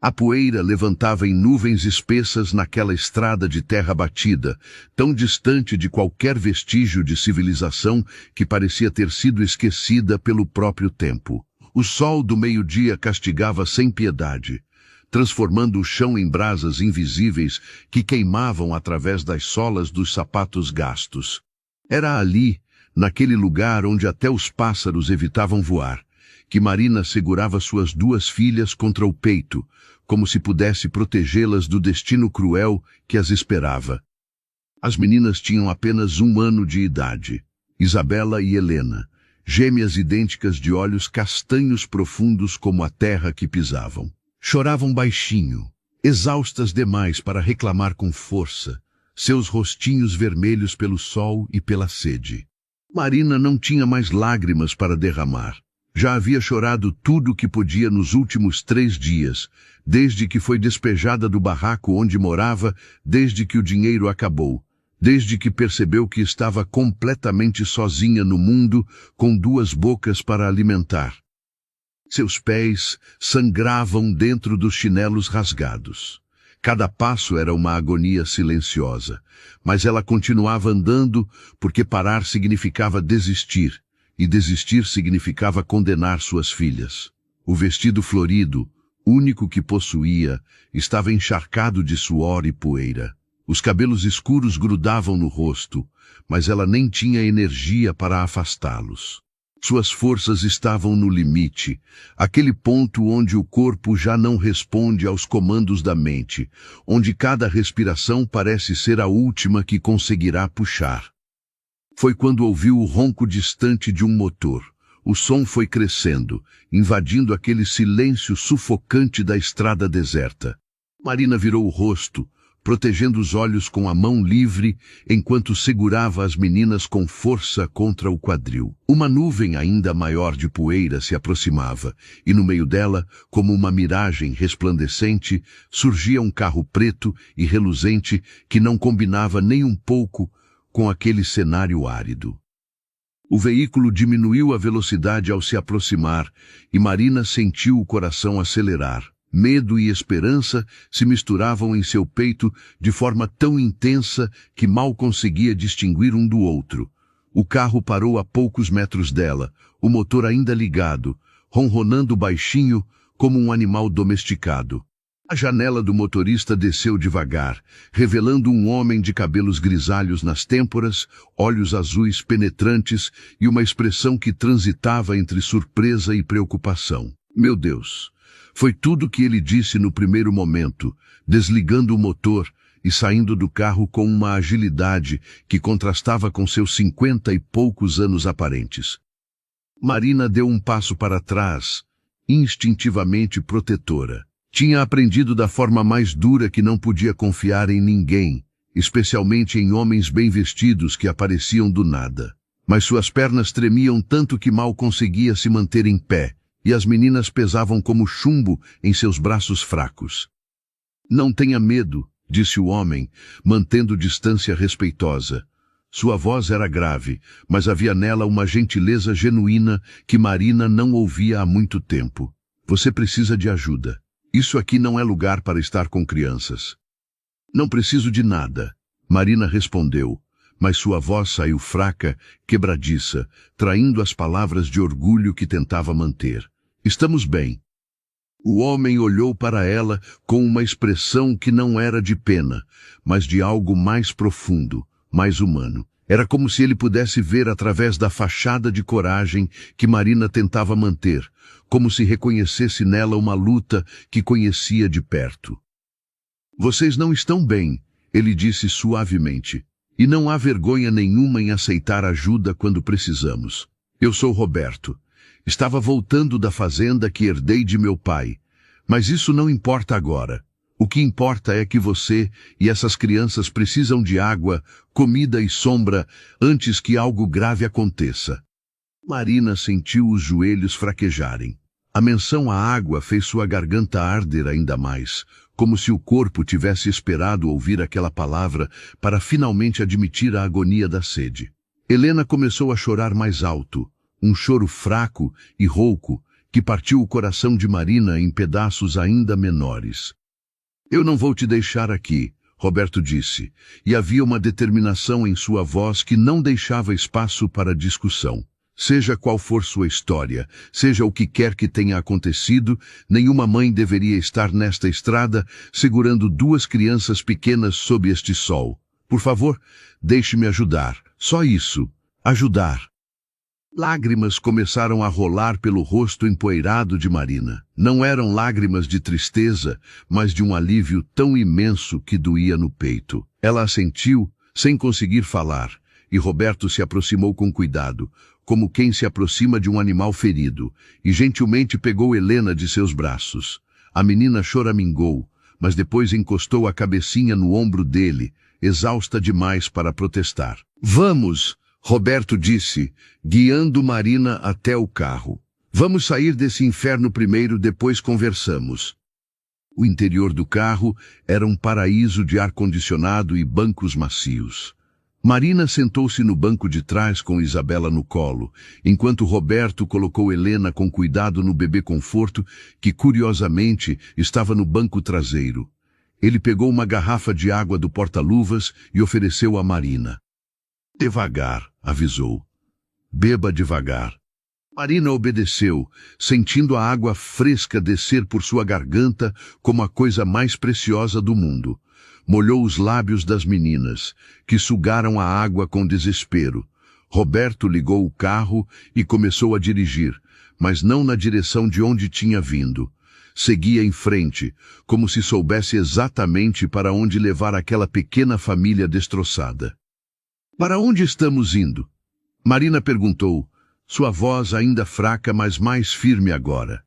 A poeira levantava em nuvens espessas naquela estrada de terra batida, tão distante de qualquer vestígio de civilização que parecia ter sido esquecida pelo próprio tempo. O sol do meio-dia castigava sem piedade, transformando o chão em brasas invisíveis que queimavam através das solas dos sapatos gastos. Era ali, naquele lugar onde até os pássaros evitavam voar, que Marina segurava suas duas filhas contra o peito, como se pudesse protegê-las do destino cruel que as esperava. As meninas tinham apenas 1 ano de idade, Isabela e Helena, gêmeas idênticas de olhos castanhos profundos como a terra que pisavam. Choravam baixinho, exaustas demais para reclamar com força, seus rostinhos vermelhos pelo sol e pela sede. Marina não tinha mais lágrimas para derramar. Já havia chorado tudo o que podia nos últimos 3 dias, desde que foi despejada do barraco onde morava, desde que o dinheiro acabou, desde que percebeu que estava completamente sozinha no mundo, com 2 bocas para alimentar. Seus pés sangravam dentro dos chinelos rasgados. Cada passo era uma agonia silenciosa, mas ela continuava andando porque parar significava desistir, e desistir significava condenar suas filhas. O vestido florido, único que possuía, estava encharcado de suor e poeira. Os cabelos escuros grudavam no rosto, mas ela nem tinha energia para afastá-los. Suas forças estavam no limite, aquele ponto onde o corpo já não responde aos comandos da mente, onde cada respiração parece ser a última que conseguirá puxar. Foi quando ouviu o ronco distante de um motor. O som foi crescendo, invadindo aquele silêncio sufocante da estrada deserta. Marina virou o rosto, protegendo os olhos com a mão livre, enquanto segurava as meninas com força contra o quadril. Uma nuvem ainda maior de poeira se aproximava, e no meio dela, como uma miragem resplandecente, surgia um carro preto e reluzente que não combinava nem um pouco com aquele cenário árido. O veículo diminuiu a velocidade ao se aproximar, e Marina sentiu o coração acelerar. Medo e esperança se misturavam em seu peito de forma tão intensa que mal conseguia distinguir um do outro. O carro parou a poucos metros dela, o motor ainda ligado, ronronando baixinho como um animal domesticado. A janela do motorista desceu devagar, revelando um homem de cabelos grisalhos nas têmporas, olhos azuis penetrantes e uma expressão que transitava entre surpresa e preocupação. Meu Deus! Foi tudo que ele disse no primeiro momento, desligando o motor e saindo do carro com uma agilidade que contrastava com seus 50 e poucos anos aparentes. Marina deu um passo para trás, instintivamente protetora. Tinha aprendido da forma mais dura que não podia confiar em ninguém, especialmente em homens bem vestidos que apareciam do nada. Mas suas pernas tremiam tanto que mal conseguia se manter em pé, e as meninas pesavam como chumbo em seus braços fracos. Não tenha medo, disse o homem, mantendo distância respeitosa. Sua voz era grave, mas havia nela uma gentileza genuína que Marina não ouvia há muito tempo. Você precisa de ajuda. Isso aqui não é lugar para estar com crianças. Não preciso de nada, Marina respondeu, mas sua voz saiu fraca, quebradiça, traindo as palavras de orgulho que tentava manter. Estamos bem. O homem olhou para ela com uma expressão que não era de pena, mas de algo mais profundo, mais humano. Era como se ele pudesse ver através da fachada de coragem que Marina tentava manter, como se reconhecesse nela uma luta que conhecia de perto. Vocês não estão bem, ele disse suavemente, e não há vergonha nenhuma em aceitar ajuda quando precisamos. Eu sou Roberto. Estava voltando da fazenda que herdei de meu pai, mas isso não importa agora. O que importa é que você e essas crianças precisam de água, comida e sombra antes que algo grave aconteça. Marina sentiu os joelhos fraquejarem. A menção à água fez sua garganta arder ainda mais, como se o corpo tivesse esperado ouvir aquela palavra para finalmente admitir a agonia da sede. Helena começou a chorar mais alto, um choro fraco e rouco que partiu o coração de Marina em pedaços ainda menores. Eu não vou te deixar aqui, Roberto disse, e havia uma determinação em sua voz que não deixava espaço para discussão. Seja qual for sua história, seja o que quer que tenha acontecido, nenhuma mãe deveria estar nesta estrada segurando duas crianças pequenas sob este sol. Por favor, deixe-me ajudar. Só isso. Ajudar. Lágrimas começaram a rolar pelo rosto empoeirado de Marina. Não eram lágrimas de tristeza, mas de um alívio tão imenso que doía no peito. Ela assentiu, sem conseguir falar, e Roberto se aproximou com cuidado, como quem se aproxima de um animal ferido, e gentilmente pegou Helena de seus braços. A menina choramingou, mas depois encostou a cabecinha no ombro dele, exausta demais para protestar. Vamos! Roberto disse, guiando Marina até o carro. Vamos sair desse inferno primeiro, depois conversamos. O interior do carro era um paraíso de ar-condicionado e bancos macios. Marina sentou-se no banco de trás com Isabela no colo, enquanto Roberto colocou Helena com cuidado no bebê conforto, que curiosamente estava no banco traseiro. Ele pegou uma garrafa de água do porta-luvas e ofereceu a Marina. Devagar, avisou. Beba devagar. Marina obedeceu, sentindo a água fresca descer por sua garganta como a coisa mais preciosa do mundo. Molhou os lábios das meninas, que sugaram a água com desespero. Roberto ligou o carro e começou a dirigir, mas não na direção de onde tinha vindo. Seguia em frente, como se soubesse exatamente para onde levar aquela pequena família destroçada. Para onde estamos indo? Marina perguntou, sua voz ainda fraca, mas mais firme agora.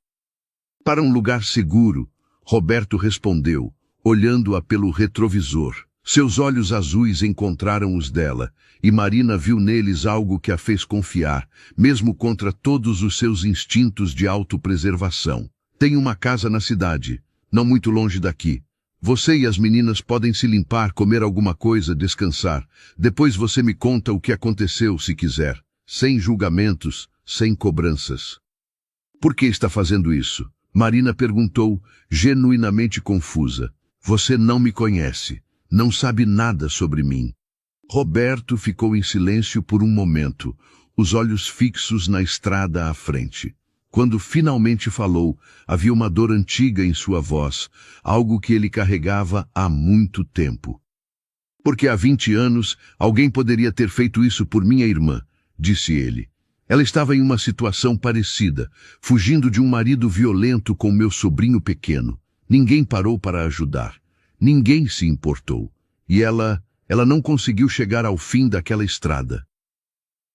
Para um lugar seguro, Roberto respondeu, olhando-a pelo retrovisor. Seus olhos azuis encontraram os dela, e Marina viu neles algo que a fez confiar, mesmo contra todos os seus instintos de autopreservação. Tem uma casa na cidade, não muito longe daqui. Você e as meninas podem se limpar, comer alguma coisa, descansar. Depois você me conta o que aconteceu, se quiser. Sem julgamentos, sem cobranças. Por que está fazendo isso? Marina perguntou, genuinamente confusa. Você não me conhece. Não sabe nada sobre mim. Roberto ficou em silêncio por um momento, os olhos fixos na estrada à frente. Quando finalmente falou, havia uma dor antiga em sua voz, algo que ele carregava há muito tempo. Porque há 20 anos, alguém poderia ter feito isso por minha irmã, disse ele. Ela estava em uma situação parecida, fugindo de um marido violento com meu sobrinho pequeno. Ninguém parou para ajudar. Ninguém se importou. E ela não conseguiu chegar ao fim daquela estrada.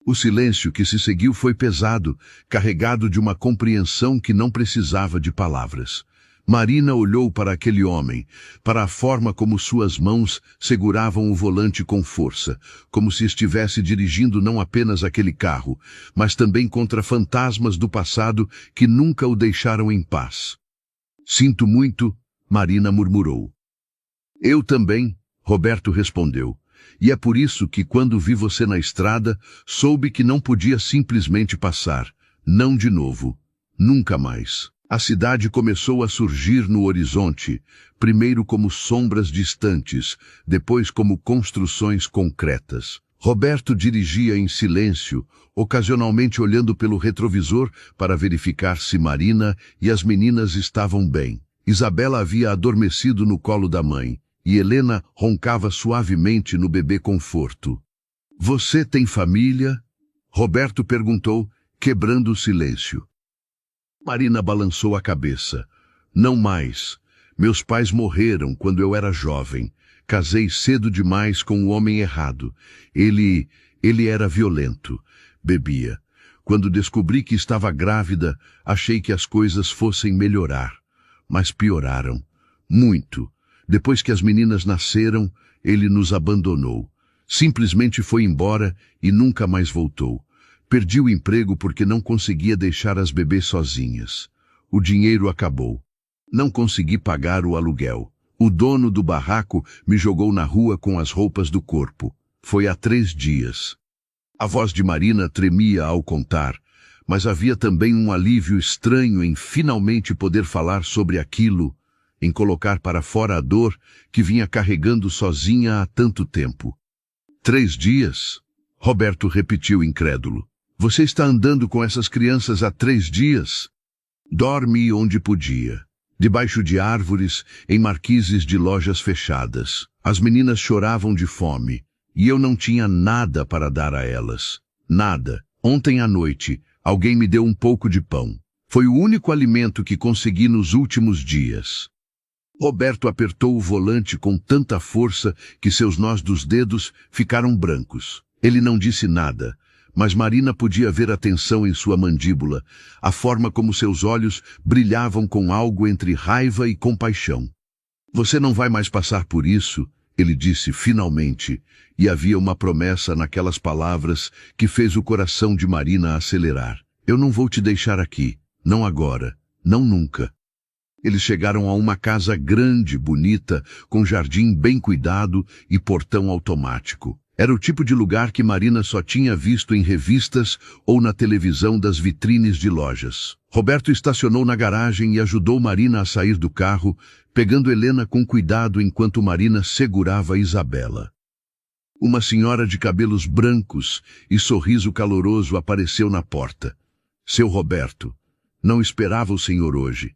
O silêncio que se seguiu foi pesado, carregado de uma compreensão que não precisava de palavras. Marina olhou para aquele homem, para a forma como suas mãos seguravam o volante com força, como se estivesse dirigindo não apenas aquele carro, mas também contra fantasmas do passado que nunca o deixaram em paz. Sinto muito, Marina murmurou. Eu também, Roberto respondeu. E é por isso que quando vi você na estrada, soube que não podia simplesmente passar. Não de novo. Nunca mais. A cidade começou a surgir no horizonte, primeiro como sombras distantes, depois como construções concretas. Roberto dirigia em silêncio, ocasionalmente olhando pelo retrovisor para verificar se Marina e as meninas estavam bem. Isabela havia adormecido no colo da mãe, e Helena roncava suavemente no bebê conforto. Você tem família? Roberto perguntou, quebrando o silêncio. Marina balançou a cabeça. Não mais. Meus pais morreram quando eu era jovem. Casei cedo demais com o homem errado. Ele era violento. Bebia. Quando descobri que estava grávida, achei que as coisas fossem melhorar. Mas pioraram. Muito. Depois que as meninas nasceram, ele nos abandonou. Simplesmente foi embora e nunca mais voltou. Perdi o emprego porque não conseguia deixar as bebês sozinhas. O dinheiro acabou. Não consegui pagar o aluguel. O dono do barraco me jogou na rua com as roupas do corpo. Foi há 3 dias. A voz de Marina tremia ao contar, mas havia também um alívio estranho em finalmente poder falar sobre aquilo, em colocar para fora a dor que vinha carregando sozinha há tanto tempo. 3 dias? Roberto repetiu incrédulo. Você está andando com essas crianças há 3 dias? Dorme onde podia. Debaixo de árvores, em marquises de lojas fechadas. As meninas choravam de fome, e eu não tinha nada para dar a elas. Nada. Ontem à noite, alguém me deu um pouco de pão. Foi o único alimento que consegui nos últimos dias. Roberto apertou o volante com tanta força que seus nós dos dedos ficaram brancos. Ele não disse nada, mas Marina podia ver a tensão em sua mandíbula, a forma como seus olhos brilhavam com algo entre raiva e compaixão. Você não vai mais passar por isso, ele disse finalmente, e havia uma promessa naquelas palavras que fez o coração de Marina acelerar. Eu não vou te deixar aqui, não agora, não nunca. Eles chegaram a uma casa grande, bonita, com jardim bem cuidado e portão automático. Era o tipo de lugar que Marina só tinha visto em revistas ou na televisão das vitrines de lojas. Roberto estacionou na garagem e ajudou Marina a sair do carro, pegando Helena com cuidado enquanto Marina segurava Isabela. Uma senhora de cabelos brancos e sorriso caloroso apareceu na porta. Seu Roberto, não esperava o senhor hoje.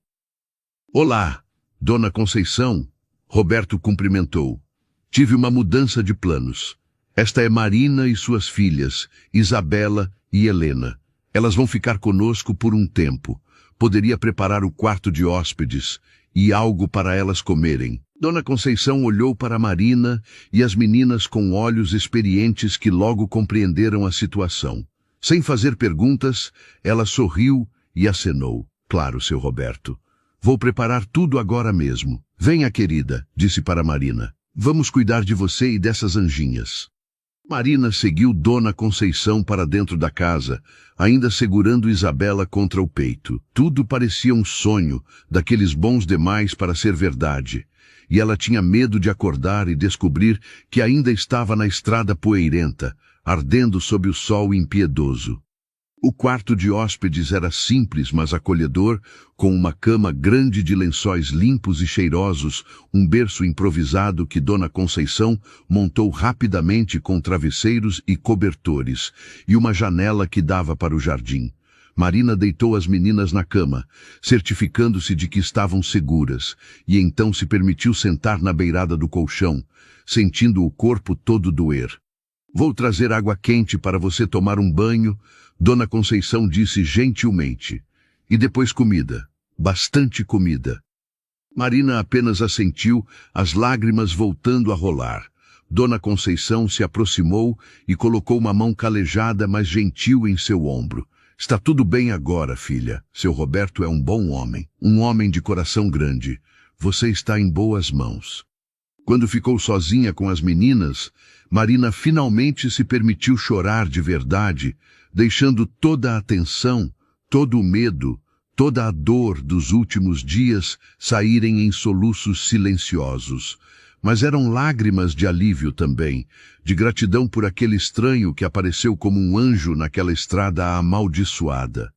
Olá, Dona Conceição, Roberto cumprimentou. Tive uma mudança de planos. Esta é Marina e suas filhas, Isabela e Helena. Elas vão ficar conosco por um tempo. Poderia preparar o quarto de hóspedes e algo para elas comerem. Dona Conceição olhou para Marina e as meninas com olhos experientes que logo compreenderam a situação. Sem fazer perguntas, ela sorriu e acenou. Claro, seu Roberto. Vou preparar tudo agora mesmo. Venha, querida, disse para Marina. Vamos cuidar de você e dessas anjinhas. Marina seguiu Dona Conceição para dentro da casa, ainda segurando Isabela contra o peito. Tudo parecia um sonho, daqueles bons demais para ser verdade. E ela tinha medo de acordar e descobrir que ainda estava na estrada poeirenta, ardendo sob o sol impiedoso. O quarto de hóspedes era simples, mas acolhedor, com uma cama grande de lençóis limpos e cheirosos, um berço improvisado que Dona Conceição montou rapidamente com travesseiros e cobertores, e uma janela que dava para o jardim. Marina deitou as meninas na cama, certificando-se de que estavam seguras, e então se permitiu sentar na beirada do colchão, sentindo o corpo todo doer. Vou trazer água quente para você tomar um banho, Dona Conceição disse gentilmente. E depois comida. Bastante comida. Marina apenas assentiu, as lágrimas voltando a rolar. Dona Conceição se aproximou e colocou uma mão calejada, mas gentil em seu ombro. Está tudo bem agora, filha. Seu Roberto é um bom homem. Um homem de coração grande. Você está em boas mãos. Quando ficou sozinha com as meninas, Marina finalmente se permitiu chorar de verdade, deixando toda a tensão, todo o medo, toda a dor dos últimos dias saírem em soluços silenciosos. Mas eram lágrimas de alívio também, de gratidão por aquele estranho que apareceu como um anjo naquela estrada amaldiçoada.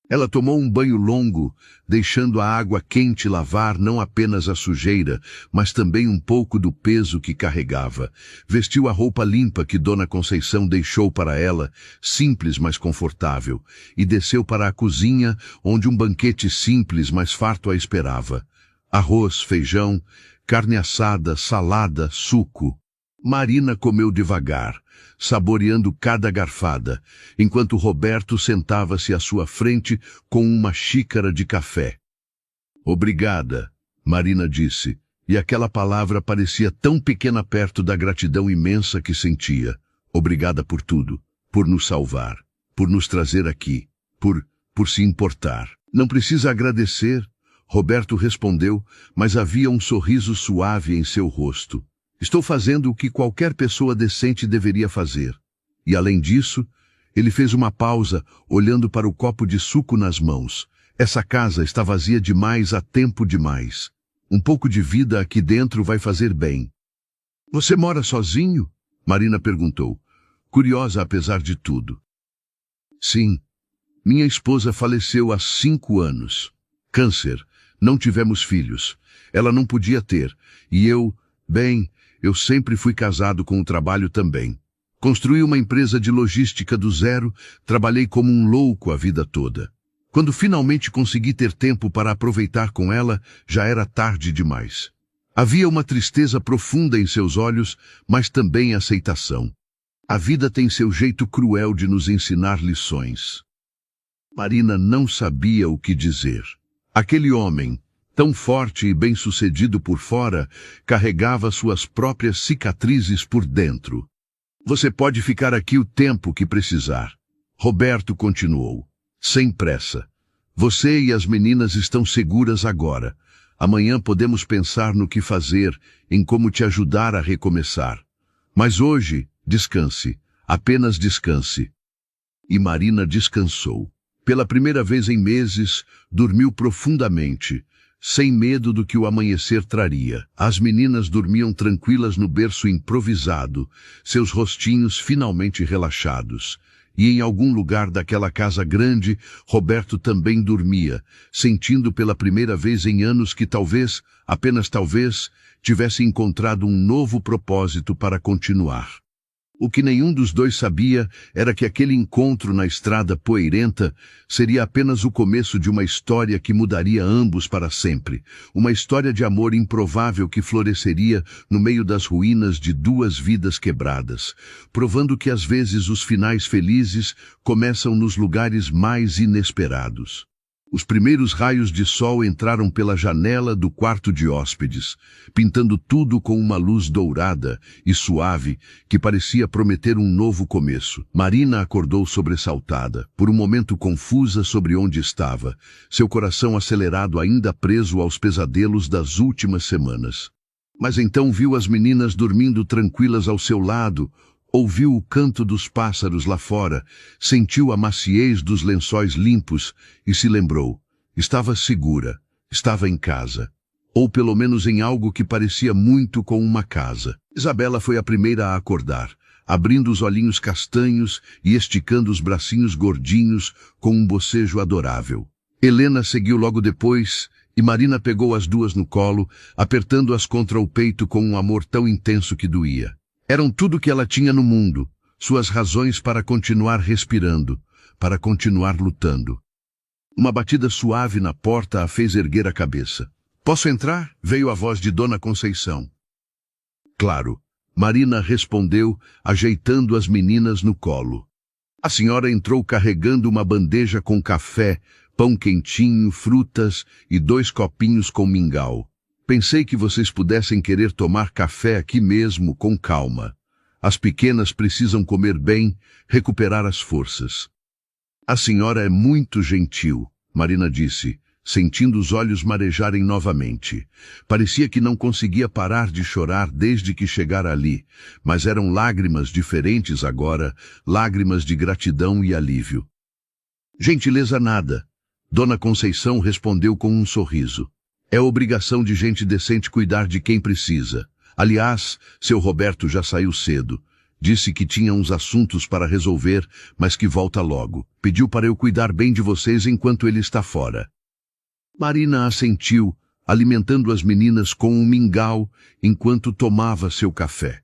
Ela tomou um banho longo, deixando a água quente lavar não apenas a sujeira, mas também um pouco do peso que carregava. Vestiu a roupa limpa que Dona Conceição deixou para ela, simples mas confortável, e desceu para a cozinha, onde um banquete simples mas farto a esperava. Arroz, feijão, carne assada, salada, suco. Marina comeu devagar, saboreando cada garfada, enquanto Roberto sentava-se à sua frente com uma xícara de café. Obrigada, Marina disse, e aquela palavra parecia tão pequena perto da gratidão imensa que sentia. Obrigada por tudo, por nos salvar, por nos trazer aqui, por se importar. Não precisa agradecer, Roberto respondeu, mas havia um sorriso suave em seu rosto. Estou fazendo o que qualquer pessoa decente deveria fazer. E além disso, ele fez uma pausa, olhando para o copo de suco nas mãos. Essa casa está vazia demais há tempo demais. Um pouco de vida aqui dentro vai fazer bem. Você mora sozinho? Marina perguntou, curiosa apesar de tudo. Sim, Minha esposa faleceu há 5 anos. Câncer. Não tivemos filhos. Ela não podia ter. E eu sempre fui casado com o trabalho também. Construí uma empresa de logística do zero, trabalhei como um louco a vida toda. Quando finalmente consegui ter tempo para aproveitar com ela, já era tarde demais. Havia uma tristeza profunda em seus olhos, mas também aceitação. A vida tem seu jeito cruel de nos ensinar lições. Marina não sabia o que dizer. Aquele homem, tão forte e bem-sucedido por fora, carregava suas próprias cicatrizes por dentro. Você pode ficar aqui o tempo que precisar. Roberto continuou, sem pressa. Você e as meninas estão seguras agora. Amanhã podemos pensar no que fazer, em como te ajudar a recomeçar. Mas hoje, descanse. Apenas descanse. E Marina descansou. Pela primeira vez em meses, dormiu profundamente, sem medo do que o amanhecer traria. As meninas dormiam tranquilas no berço improvisado, seus rostinhos finalmente relaxados. E em algum lugar daquela casa grande, Roberto também dormia, sentindo pela primeira vez em anos que talvez, apenas talvez, tivesse encontrado um novo propósito para continuar. O que nenhum dos dois sabia era que aquele encontro na estrada poeirenta seria apenas o começo de uma história que mudaria ambos para sempre. Uma história de amor improvável que floresceria no meio das ruínas de 2 vidas quebradas, provando que às vezes os finais felizes começam nos lugares mais inesperados. Os primeiros raios de sol entraram pela janela do quarto de hóspedes, pintando tudo com uma luz dourada e suave que parecia prometer um novo começo. Marina acordou sobressaltada, por um momento confusa sobre onde estava, seu coração acelerado ainda preso aos pesadelos das últimas semanas. Mas então viu as meninas dormindo tranquilas ao seu lado, ouviu o canto dos pássaros lá fora, sentiu a maciez dos lençóis limpos e se lembrou. Estava segura, estava em casa. Ou pelo menos em algo que parecia muito com uma casa. Isabela foi a primeira a acordar, abrindo os olhinhos castanhos e esticando os bracinhos gordinhos com um bocejo adorável. Helena seguiu logo depois e Marina pegou as duas no colo, apertando-as contra o peito com um amor tão intenso que doía. Eram tudo que ela tinha no mundo, suas razões para continuar respirando, para continuar lutando. Uma batida suave na porta a fez erguer a cabeça. "Posso entrar?" veio a voz de Dona Conceição. Claro, Marina respondeu, ajeitando as meninas no colo. A senhora entrou carregando uma bandeja com café, pão quentinho, frutas e 2 copinhos com mingau. Pensei que vocês pudessem querer tomar café aqui mesmo, com calma. As pequenas precisam comer bem, recuperar as forças. A senhora é muito gentil, Marina disse, sentindo os olhos marejarem novamente. Parecia que não conseguia parar de chorar desde que chegara ali, mas eram lágrimas diferentes agora, lágrimas de gratidão e alívio. Gentileza nada, Dona Conceição respondeu com um sorriso. É obrigação de gente decente cuidar de quem precisa. Aliás, seu Roberto já saiu cedo. Disse que tinha uns assuntos para resolver, mas que volta logo. Pediu para eu cuidar bem de vocês enquanto ele está fora. Marina assentiu, alimentando as meninas com um mingau enquanto tomava seu café.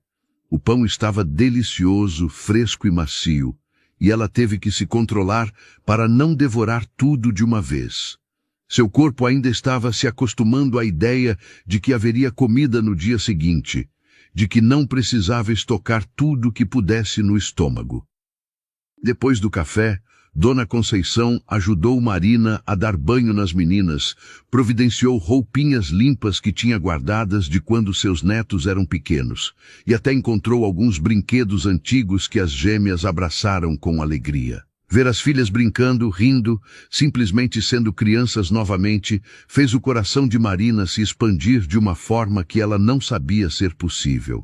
O pão estava delicioso, fresco e macio, e ela teve que se controlar para não devorar tudo de uma vez. Seu corpo ainda estava se acostumando à ideia de que haveria comida no dia seguinte, de que não precisava estocar tudo que pudesse no estômago. Depois do café, Dona Conceição ajudou Marina a dar banho nas meninas, providenciou roupinhas limpas que tinha guardadas de quando seus netos eram pequenos, e até encontrou alguns brinquedos antigos que as gêmeas abraçaram com alegria. Ver as filhas brincando, rindo, simplesmente sendo crianças novamente, fez o coração de Marina se expandir de uma forma que ela não sabia ser possível.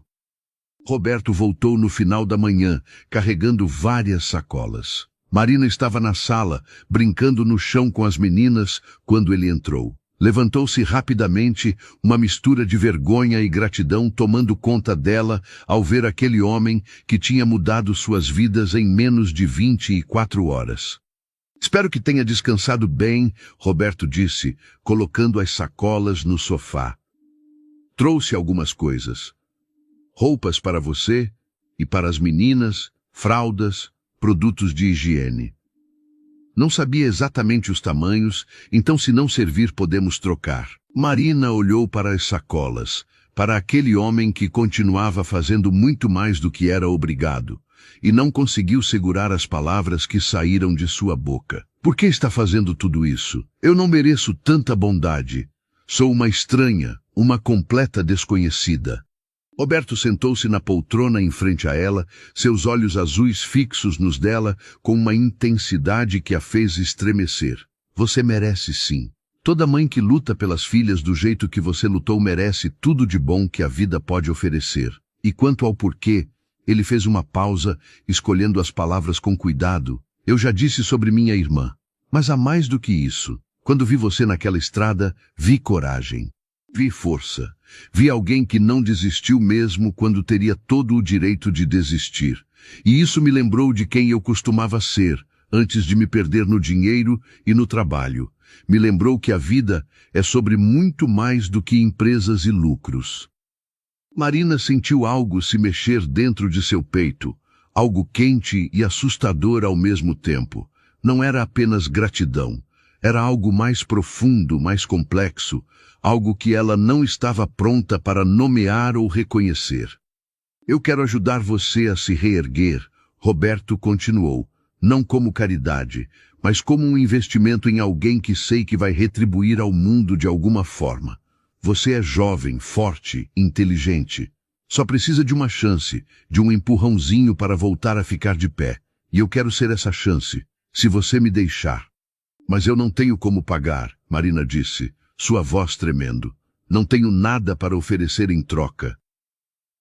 Roberto voltou no final da manhã, carregando várias sacolas. Marina estava na sala, brincando no chão com as meninas, quando ele entrou. Levantou-se rapidamente, uma mistura de vergonha e gratidão tomando conta dela ao ver aquele homem que tinha mudado suas vidas em menos de 24 horas. Espero que tenha descansado bem, Roberto disse, colocando as sacolas no sofá. Trouxe algumas coisas. Roupas para você e para as meninas, fraldas, produtos de higiene. Não sabia exatamente os tamanhos, então se não servir podemos trocar. Marina olhou para as sacolas, para aquele homem que continuava fazendo muito mais do que era obrigado, e não conseguiu segurar as palavras que saíram de sua boca. Por que está fazendo tudo isso? Eu não mereço tanta bondade. Sou uma estranha, uma completa desconhecida. Roberto sentou-se na poltrona em frente a ela, seus olhos azuis fixos nos dela, com uma intensidade que a fez estremecer. Você merece sim. Toda mãe que luta pelas filhas do jeito que você lutou merece tudo de bom que a vida pode oferecer. E quanto ao porquê, ele fez uma pausa, escolhendo as palavras com cuidado. Eu já disse sobre minha irmã. Mas há mais do que isso. Quando vi você naquela estrada, vi coragem. Vi força. Vi alguém que não desistiu mesmo quando teria todo o direito de desistir. E isso me lembrou de quem eu costumava ser, antes de me perder no dinheiro e no trabalho. Me lembrou que a vida é sobre muito mais do que empresas e lucros. Marina sentiu algo se mexer dentro de seu peito, algo quente e assustador ao mesmo tempo. Não era apenas gratidão. Era algo mais profundo, mais complexo, algo que ela não estava pronta para nomear ou reconhecer. Eu quero ajudar você a se reerguer, Roberto continuou, não como caridade, mas como um investimento em alguém que sei que vai retribuir ao mundo de alguma forma. Você é jovem, forte, inteligente. Só precisa de uma chance, de um empurrãozinho para voltar a ficar de pé. E eu quero ser essa chance, se você me deixar. Mas eu não tenho como pagar, Marina disse, sua voz tremendo. Não tenho nada para oferecer em troca.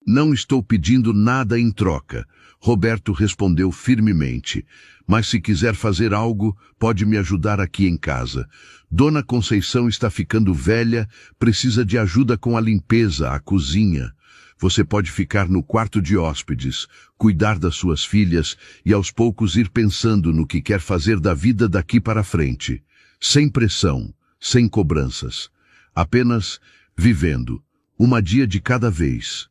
Não estou pedindo nada em troca, Roberto respondeu firmemente. Mas se quiser fazer algo, pode me ajudar aqui em casa. Dona Conceição está ficando velha, precisa de ajuda com a limpeza, a cozinha. Você pode ficar no quarto de hóspedes, cuidar das suas filhas e aos poucos ir pensando no que quer fazer da vida daqui para frente. Sem pressão, sem cobranças. Apenas vivendo, uma dia de cada vez.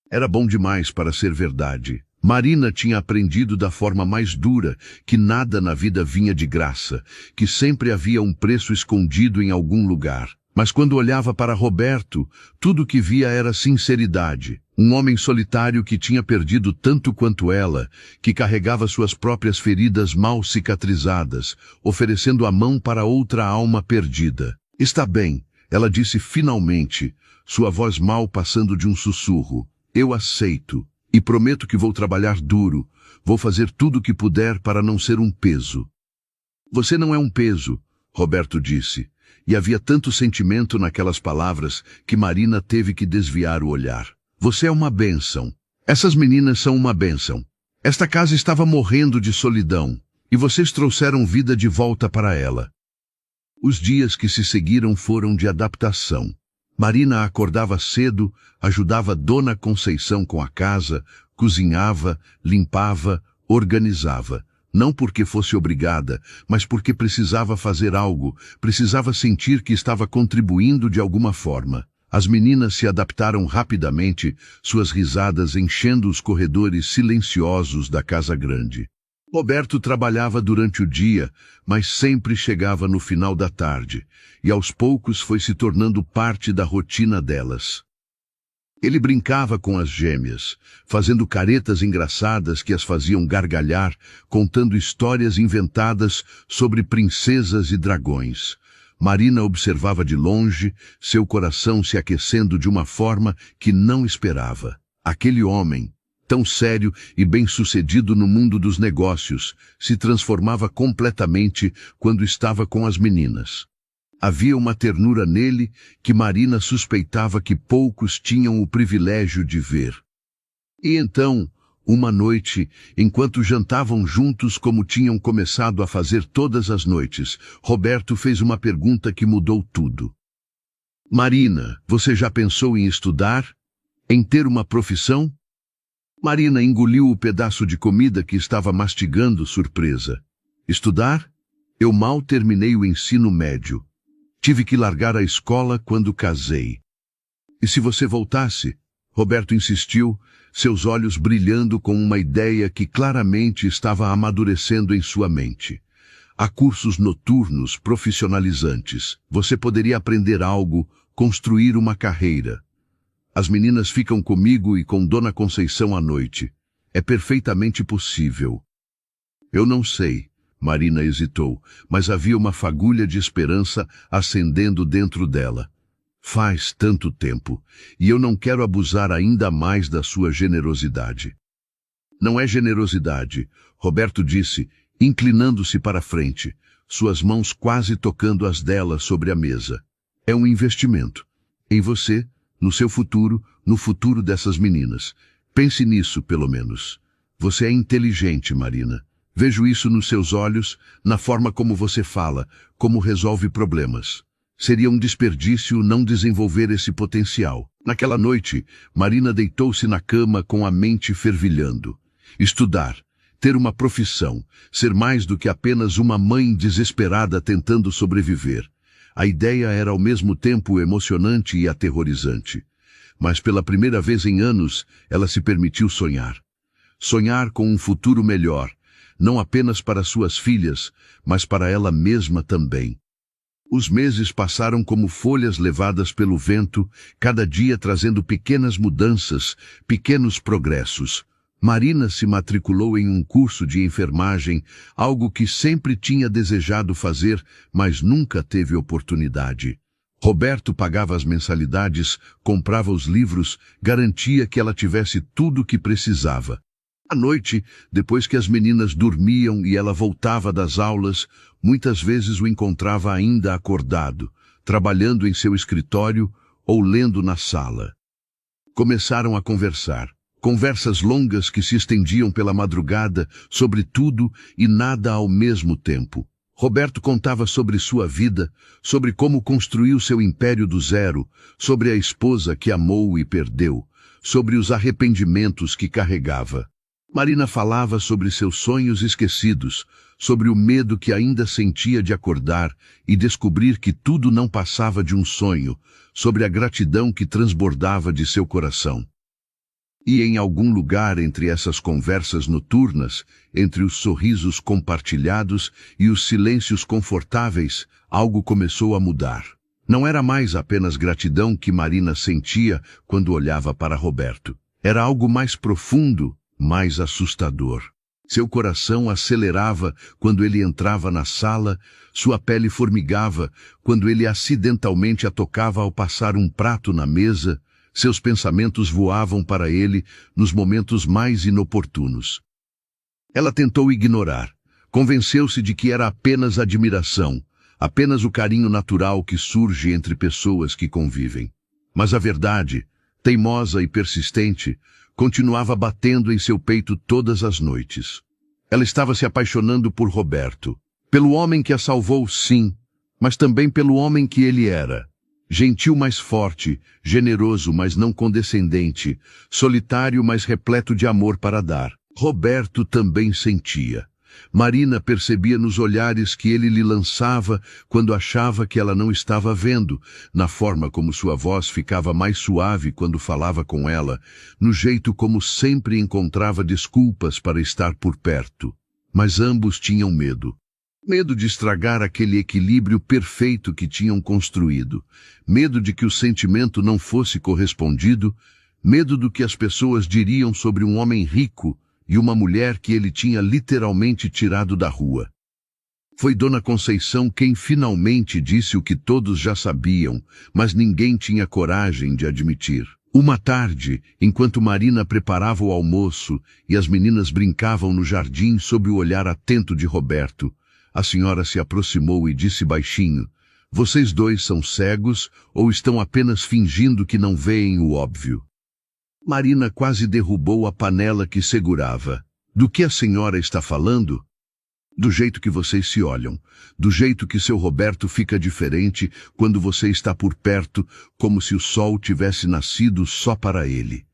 Era bom demais para ser verdade. Marina tinha aprendido da forma mais dura que nada na vida vinha de graça, que sempre havia um preço escondido em algum lugar. Mas quando olhava para Roberto, tudo que via era sinceridade. Um homem solitário que tinha perdido tanto quanto ela, que carregava suas próprias feridas mal cicatrizadas, oferecendo a mão para outra alma perdida. Está bem, ela disse finalmente, sua voz mal passando de um sussurro. Eu aceito, e prometo que vou trabalhar duro, vou fazer tudo o que puder para não ser um peso. Você não é um peso, Roberto disse. E havia tanto sentimento naquelas palavras que Marina teve que desviar o olhar. Você é uma bênção. Essas meninas são uma bênção. Esta casa estava morrendo de solidão, e vocês trouxeram vida de volta para ela. Os dias que se seguiram foram de adaptação. Marina acordava cedo, ajudava Dona Conceição com a casa, cozinhava, limpava, organizava. Não porque fosse obrigada, mas porque precisava fazer algo, precisava sentir que estava contribuindo de alguma forma. As meninas se adaptaram rapidamente, suas risadas enchendo os corredores silenciosos da casa grande. Roberto trabalhava durante o dia, mas sempre chegava no final da tarde, e aos poucos foi se tornando parte da rotina delas. Ele brincava com as gêmeas, fazendo caretas engraçadas que as faziam gargalhar, contando histórias inventadas sobre princesas e dragões. Marina observava de longe, seu coração se aquecendo de uma forma que não esperava. Aquele homem, tão sério e bem-sucedido no mundo dos negócios, se transformava completamente quando estava com as meninas. Havia uma ternura nele que Marina suspeitava que poucos tinham o privilégio de ver. E então, uma noite, enquanto jantavam juntos como tinham começado a fazer todas as noites, Roberto fez uma pergunta que mudou tudo. Marina, você já pensou em estudar? Em ter uma profissão? Marina engoliu o pedaço de comida que estava mastigando, surpresa. Estudar? Eu mal terminei o ensino médio. Tive que largar a escola quando casei. E se você voltasse? Roberto insistiu, seus olhos brilhando com uma ideia que claramente estava amadurecendo em sua mente. Há cursos noturnos profissionalizantes. Você poderia aprender algo, construir uma carreira. As meninas ficam comigo e com Dona Conceição à noite. É perfeitamente possível. Eu não sei, Marina hesitou, mas havia uma fagulha de esperança acendendo dentro dela. Faz tanto tempo, e eu não quero abusar ainda mais da sua generosidade. Não é generosidade, Roberto disse, inclinando-se para a frente, suas mãos quase tocando as dela sobre a mesa. É um investimento. Em você, no seu futuro, no futuro dessas meninas. Pense nisso, pelo menos. Você é inteligente, Marina. Vejo isso nos seus olhos, na forma como você fala, como resolve problemas. Seria um desperdício não desenvolver esse potencial. Naquela noite, Marina deitou-se na cama com a mente fervilhando. Estudar, ter uma profissão, ser mais do que apenas uma mãe desesperada tentando sobreviver. A ideia era ao mesmo tempo emocionante e aterrorizante. Mas pela primeira vez em anos, ela se permitiu sonhar. Sonhar com um futuro melhor, não apenas para suas filhas, mas para ela mesma também. Os meses passaram como folhas levadas pelo vento, cada dia trazendo pequenas mudanças, pequenos progressos. Marina se matriculou em um curso de enfermagem, algo que sempre tinha desejado fazer, mas nunca teve oportunidade. Roberto pagava as mensalidades, comprava os livros, garantia que ela tivesse tudo o que precisava. À noite, depois que as meninas dormiam e ela voltava das aulas, muitas vezes o encontrava ainda acordado, trabalhando em seu escritório ou lendo na sala. Começaram a conversar. Conversas longas que se estendiam pela madrugada, sobre tudo e nada ao mesmo tempo. Roberto contava sobre sua vida, sobre como construiu seu império do zero, sobre a esposa que amou e perdeu, sobre os arrependimentos que carregava. Marina falava sobre seus sonhos esquecidos, sobre o medo que ainda sentia de acordar e descobrir que tudo não passava de um sonho, sobre a gratidão que transbordava de seu coração. E em algum lugar entre essas conversas noturnas, entre os sorrisos compartilhados e os silêncios confortáveis, algo começou a mudar. Não era mais apenas gratidão que Marina sentia quando olhava para Roberto. Era algo mais profundo, mais assustador. Seu coração acelerava quando ele entrava na sala, sua pele formigava quando ele acidentalmente a tocava ao passar um prato na mesa, seus pensamentos voavam para ele nos momentos mais inoportunos. Ela tentou ignorar, convenceu-se de que era apenas admiração, apenas o carinho natural que surge entre pessoas que convivem. Mas a verdade, teimosa e persistente, continuava batendo em seu peito todas as noites. Ela estava se apaixonando por Roberto, pelo homem que a salvou, sim, mas também pelo homem que ele era. Gentil, mas forte, generoso, mas não condescendente, solitário, mas repleto de amor para dar. Roberto também sentia. Marina percebia nos olhares que ele lhe lançava quando achava que ela não estava vendo, na forma como sua voz ficava mais suave quando falava com ela, no jeito como sempre encontrava desculpas para estar por perto. Mas ambos tinham medo. Medo de estragar aquele equilíbrio perfeito que tinham construído. Medo de que o sentimento não fosse correspondido. Medo do que as pessoas diriam sobre um homem rico e uma mulher que ele tinha literalmente tirado da rua. Foi Dona Conceição quem finalmente disse o que todos já sabiam, mas ninguém tinha coragem de admitir. Uma tarde, enquanto Marina preparava o almoço e as meninas brincavam no jardim sob o olhar atento de Roberto, a senhora se aproximou e disse baixinho: "Vocês dois são cegos ou estão apenas fingindo que não veem o óbvio?" Marina quase derrubou a panela que segurava. "Do que a senhora está falando?" "Do jeito que vocês se olham, do jeito que seu Roberto fica diferente quando você está por perto, como se o sol tivesse nascido só para ele.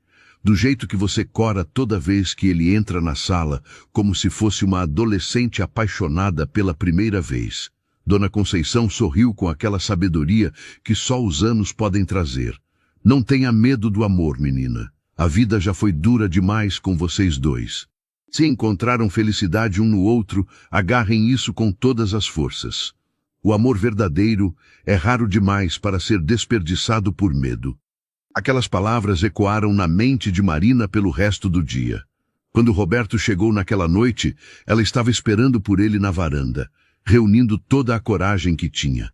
Do jeito que você cora toda vez que ele entra na sala, como se fosse uma adolescente apaixonada pela primeira vez. Dona Conceição sorriu com aquela sabedoria que só os anos podem trazer. Não tenha medo do amor, menina. A vida já foi dura demais com vocês dois. Se encontraram felicidade um no outro, agarrem isso com todas as forças. O amor verdadeiro é raro demais para ser desperdiçado por medo. Aquelas palavras ecoaram na mente de Marina pelo resto do dia. Quando Roberto chegou naquela noite, ela estava esperando por ele na varanda, reunindo toda a coragem que tinha.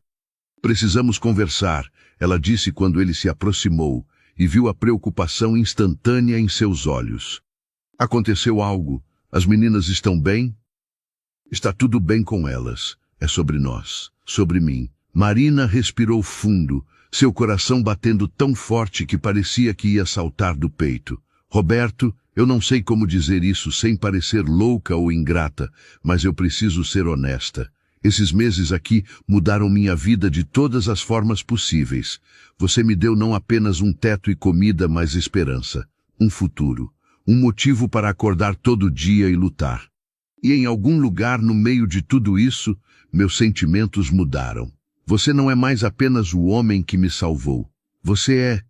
Precisamos conversar, ela disse quando ele se aproximou e viu a preocupação instantânea em seus olhos. Aconteceu algo? As meninas estão bem? Está tudo bem com elas. É sobre nós, sobre mim. Marina respirou fundo, seu coração batendo tão forte que parecia que ia saltar do peito. Roberto, eu não sei como dizer isso sem parecer louca ou ingrata, mas eu preciso ser honesta. Esses meses aqui mudaram minha vida de todas as formas possíveis. Você me deu não apenas um teto e comida, mas esperança, um futuro. Um motivo para acordar todo dia e lutar. E em algum lugar no meio de tudo isso, meus sentimentos mudaram. Você não é mais apenas o homem que me salvou. Você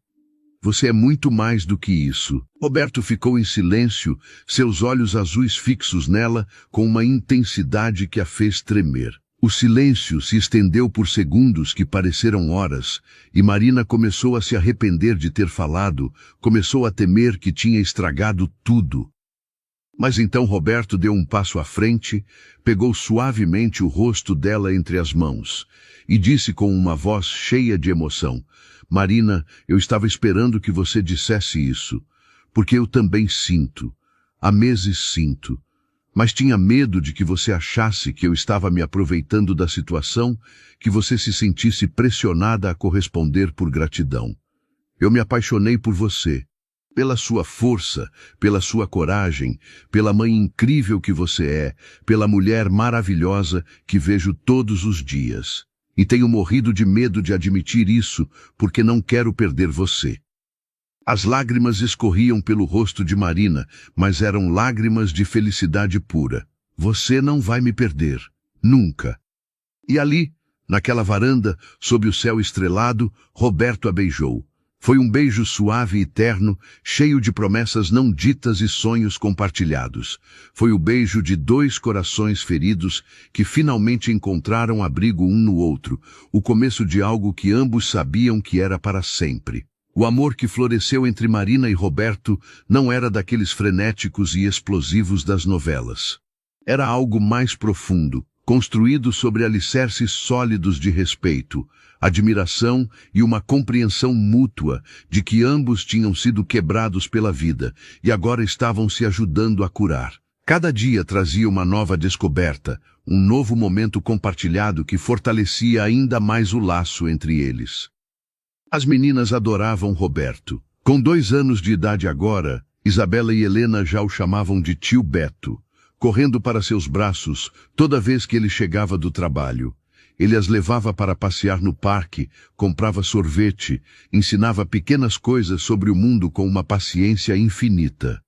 é muito mais do que isso. Roberto ficou em silêncio, seus olhos azuis fixos nela, com uma intensidade que a fez tremer. O silêncio se estendeu por segundos que pareceram horas, e Marina começou a se arrepender de ter falado, começou a temer que tinha estragado tudo. Mas então Roberto deu um passo à frente, pegou suavemente o rosto dela entre as mãos, e disse com uma voz cheia de emoção: Marina, eu estava esperando que você dissesse isso, porque eu também sinto, há meses sinto. Mas tinha medo de que você achasse que eu estava me aproveitando da situação, que você se sentisse pressionada a corresponder por gratidão. Eu me apaixonei por você, pela sua força, pela sua coragem, pela mãe incrível que você é, pela mulher maravilhosa que vejo todos os dias. E tenho morrido de medo de admitir isso, porque não quero perder você. As lágrimas escorriam pelo rosto de Marina, mas eram lágrimas de felicidade pura. Você não vai me perder. Nunca. E ali, naquela varanda, sob o céu estrelado, Roberto a beijou. Foi um beijo suave e terno, cheio de promessas não ditas e sonhos compartilhados. Foi o beijo de dois corações feridos que finalmente encontraram abrigo um no outro, o começo de algo que ambos sabiam que era para sempre. O amor que floresceu entre Marina e Roberto não era daqueles frenéticos e explosivos das novelas. Era algo mais profundo, construído sobre alicerces sólidos de respeito, admiração e uma compreensão mútua de que ambos tinham sido quebrados pela vida e agora estavam se ajudando a curar. Cada dia trazia uma nova descoberta, um novo momento compartilhado que fortalecia ainda mais o laço entre eles. As meninas adoravam Roberto. Com 2 anos de idade agora, Isabela e Helena já o chamavam de tio Beto, correndo para seus braços toda vez que ele chegava do trabalho. Ele as levava para passear no parque, comprava sorvete, ensinava pequenas coisas sobre o mundo com uma paciência infinita.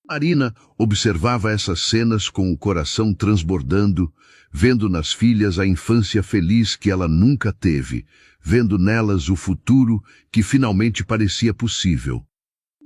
Marina observava essas cenas com o coração transbordando, vendo nas filhas a infância feliz que ela nunca teve, vendo nelas o futuro que finalmente parecia possível.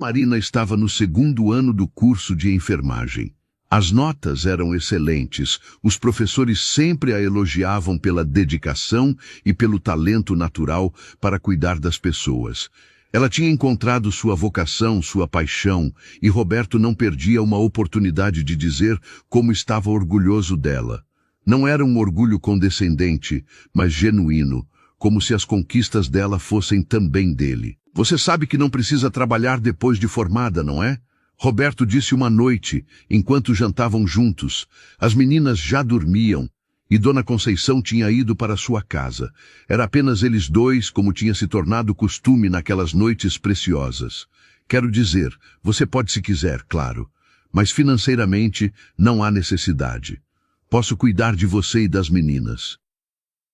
Marina estava no 2º ano do curso de enfermagem. As notas eram excelentes, os professores sempre a elogiavam pela dedicação e pelo talento natural para cuidar das pessoas. Ela tinha encontrado sua vocação, sua paixão, e Roberto não perdia uma oportunidade de dizer como estava orgulhoso dela. Não era um orgulho condescendente, mas genuíno, como se as conquistas dela fossem também dele. Você sabe que não precisa trabalhar depois de formada, não é? Roberto disse uma noite, enquanto jantavam juntos. As meninas já dormiam, e Dona Conceição tinha ido para sua casa. Era apenas eles dois, como tinha se tornado costume naquelas noites preciosas. Quero dizer, você pode se quiser, claro, mas financeiramente não há necessidade. Posso cuidar de você e das meninas.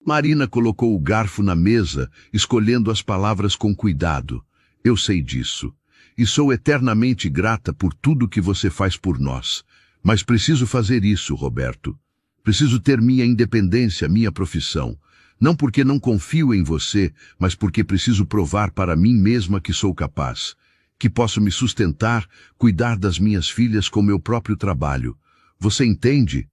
Marina colocou o garfo na mesa, escolhendo as palavras com cuidado. Eu sei disso. e sou eternamente grata por tudo que você faz por nós. Mas preciso fazer isso, Roberto. Preciso ter minha independência, minha profissão. Não porque não confio em você, mas porque preciso provar para mim mesma que sou capaz, que posso me sustentar, cuidar das minhas filhas com meu próprio trabalho. Você entende?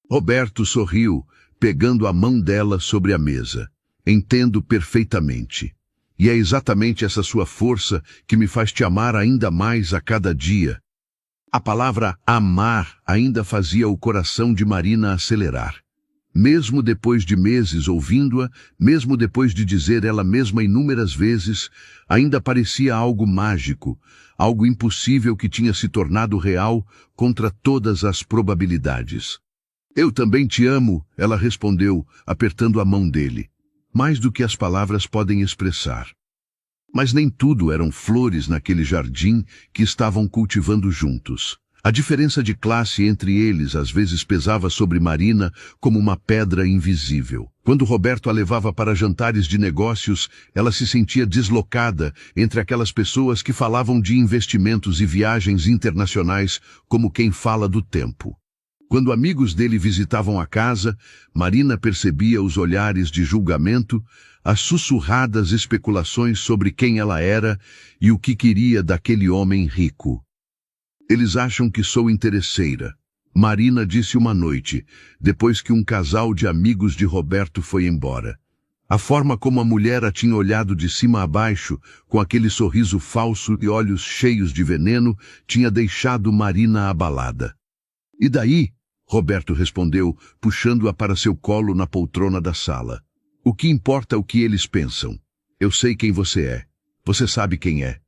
Roberto sorriu, pegando a mão dela sobre a mesa. Entendo perfeitamente. E é exatamente essa sua força que me faz te amar ainda mais a cada dia. A palavra amar ainda fazia o coração de Marina acelerar. Mesmo depois de meses ouvindo-a, mesmo depois de dizer ela mesma inúmeras vezes, ainda parecia algo mágico, algo impossível que tinha se tornado real contra todas as probabilidades. Eu também te amo, ela respondeu, apertando a mão dele. Mais do que as palavras podem expressar. Mas nem tudo eram flores naquele jardim que estavam cultivando juntos. A diferença de classe entre eles às vezes pesava sobre Marina como uma pedra invisível. Quando Roberto a levava para jantares de negócios, ela se sentia deslocada entre aquelas pessoas que falavam de investimentos e viagens internacionais como quem fala do tempo. Quando amigos dele visitavam a casa, Marina percebia os olhares de julgamento, as sussurradas especulações sobre quem ela era e o que queria daquele homem rico. Eles acham que sou interesseira, Marina disse uma noite, depois que um casal de amigos de Roberto foi embora. A forma como a mulher a tinha olhado de cima a baixo, com aquele sorriso falso e olhos cheios de veneno, tinha deixado Marina abalada. E daí? Roberto respondeu, puxando-a para seu colo na poltrona da sala. O que importa é o que eles pensam. Eu sei quem você é. Você sabe quem é.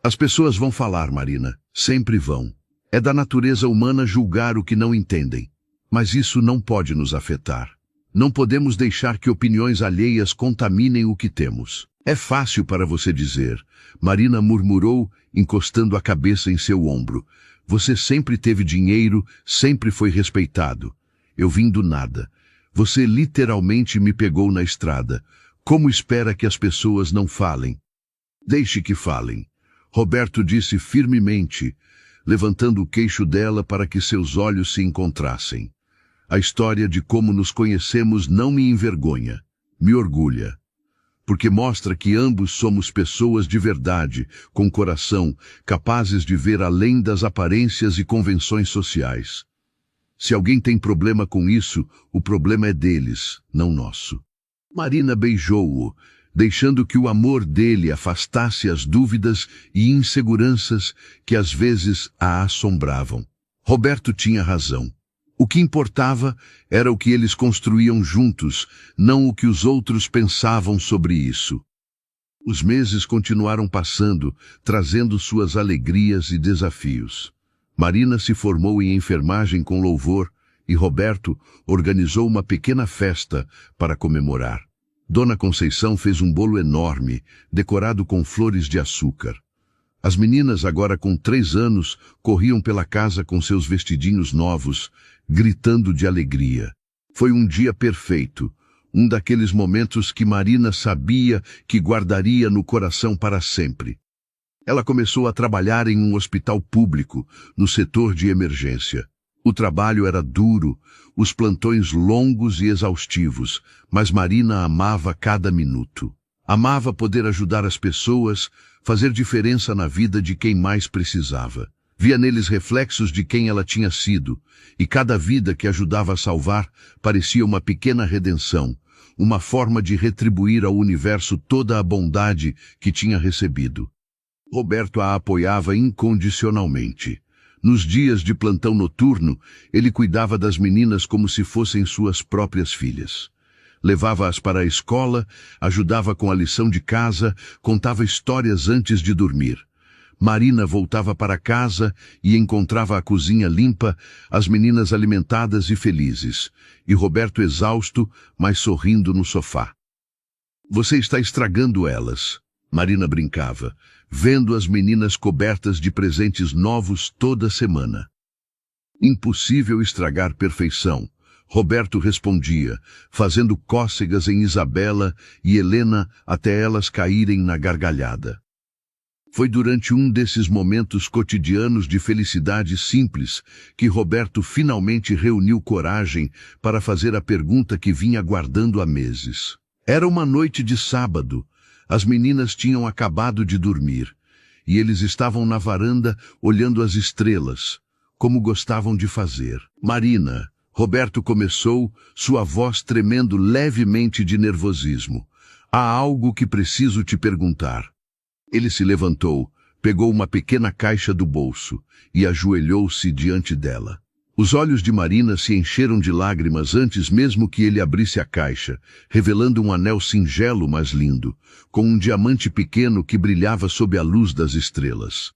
As pessoas vão falar, Marina. Sempre vão. É da natureza humana julgar o que não entendem. Mas isso não pode nos afetar. Não podemos deixar que opiniões alheias contaminem o que temos. É fácil para você dizer. Marina murmurou, encostando a cabeça em seu ombro. Você sempre teve dinheiro, sempre foi respeitado. Eu vim do nada. Você literalmente me pegou na estrada. Como espera que as pessoas não falem? Deixe que falem. Roberto disse firmemente, levantando o queixo dela para que seus olhos se encontrassem. A história de como nos conhecemos não me envergonha, me orgulha. Porque mostra que ambos somos pessoas de verdade, com coração, capazes de ver além das aparências e convenções sociais. Se alguém tem problema com isso, o problema é deles, não nosso. Marina beijou-o, deixando que o amor dele afastasse as dúvidas e inseguranças que às vezes a assombravam. Roberto tinha razão. O que importava era o que eles construíam juntos, não o que os outros pensavam sobre isso. Os meses continuaram passando, trazendo suas alegrias e desafios. Marina se formou em enfermagem com louvor e Roberto organizou uma pequena festa para comemorar. Dona Conceição fez um bolo enorme, decorado com flores de açúcar. As meninas, agora com 3 anos, corriam pela casa com seus vestidinhos novos, gritando de alegria. Foi um dia perfeito, um daqueles momentos que Marina sabia que guardaria no coração para sempre. Ela começou a trabalhar em um hospital público, no setor de emergência. O trabalho era duro, os plantões longos e exaustivos, mas Marina amava cada minuto. Amava poder ajudar as pessoas, fazer diferença na vida de quem mais precisava. Via neles reflexos de quem ela tinha sido, e cada vida que ajudava a salvar parecia uma pequena redenção, uma forma de retribuir ao universo toda a bondade que tinha recebido. Roberto a apoiava incondicionalmente. Nos dias de plantão noturno, ele cuidava das meninas como se fossem suas próprias filhas. Levava-as para a escola, ajudava com a lição de casa, contava histórias antes de dormir. Marina voltava para casa e encontrava a cozinha limpa, as meninas alimentadas e felizes, e Roberto exausto, mas sorrindo no sofá. Você está estragando elas, Marina brincava, vendo as meninas cobertas de presentes novos toda semana. Impossível estragar perfeição, Roberto respondia, fazendo cócegas em Isabela e Helena até elas caírem na gargalhada. Foi durante um desses momentos cotidianos de felicidade simples que Roberto finalmente reuniu coragem para fazer a pergunta que vinha aguardando há meses. Era uma noite de sábado. As meninas tinham acabado de dormir e eles estavam na varanda olhando as estrelas, como gostavam de fazer. Marina, Roberto começou, sua voz tremendo levemente de nervosismo. Há algo que preciso te perguntar. Ele se levantou, pegou uma pequena caixa do bolso e ajoelhou-se diante dela. Os olhos de Marina se encheram de lágrimas antes mesmo que ele abrisse a caixa, revelando um anel singelo mas lindo, com um diamante pequeno que brilhava sob a luz das estrelas.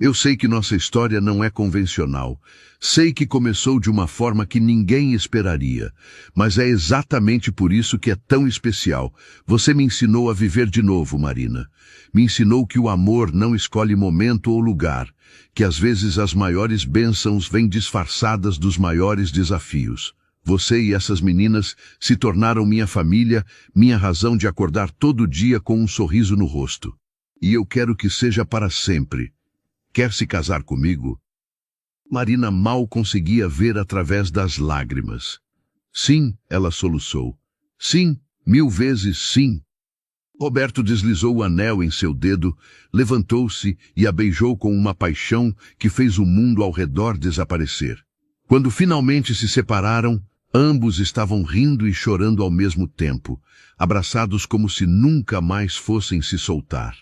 Eu sei que nossa história não é convencional. Sei que começou de uma forma que ninguém esperaria. Mas é exatamente por isso que é tão especial. Você me ensinou a viver de novo, Marina. Me ensinou que o amor não escolhe momento ou lugar. Que às vezes as maiores bênçãos vêm disfarçadas dos maiores desafios. Você e essas meninas se tornaram minha família, minha razão de acordar todo dia com um sorriso no rosto. E eu quero que seja para sempre. Quer se casar comigo? Marina mal conseguia ver através das lágrimas. Sim, ela soluçou. Sim, 1000 vezes sim. Roberto deslizou o anel em seu dedo, levantou-se e a beijou com uma paixão que fez o mundo ao redor desaparecer. Quando finalmente se separaram, ambos estavam rindo e chorando ao mesmo tempo, abraçados como se nunca mais fossem se soltar.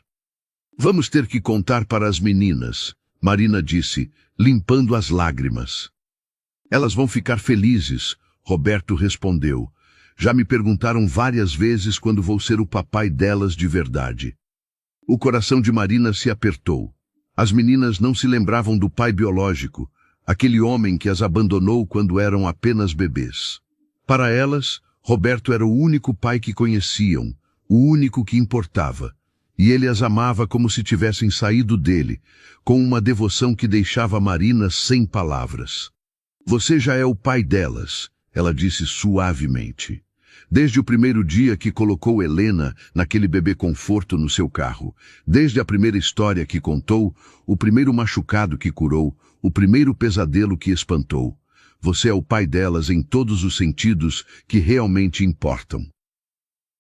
Vamos ter que contar para as meninas, Marina disse, limpando as lágrimas. Elas vão ficar felizes, Roberto respondeu. Já me perguntaram várias vezes quando vou ser o papai delas de verdade. O coração de Marina se apertou. As meninas não se lembravam do pai biológico, aquele homem que as abandonou quando eram apenas bebês. Para elas, Roberto era o único pai que conheciam, o único que importava. E ele as amava como se tivessem saído dele, com uma devoção que deixava Marina sem palavras. Você já é o pai delas, ela disse suavemente. Desde o primeiro dia que colocou Helena naquele bebê conforto no seu carro, desde a primeira história que contou, o primeiro machucado que curou, o primeiro pesadelo que espantou. Você é o pai delas em todos os sentidos que realmente importam.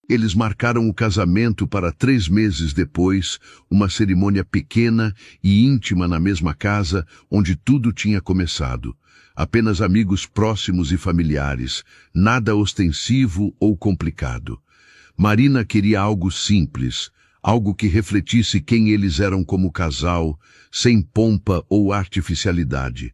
Eles marcaram o casamento para 3 meses depois, uma cerimônia pequena e íntima na mesma casa onde tudo tinha começado. Apenas amigos próximos e familiares, nada ostensivo ou complicado. Marina queria algo simples, algo que refletisse quem eles eram como casal, sem pompa ou artificialidade.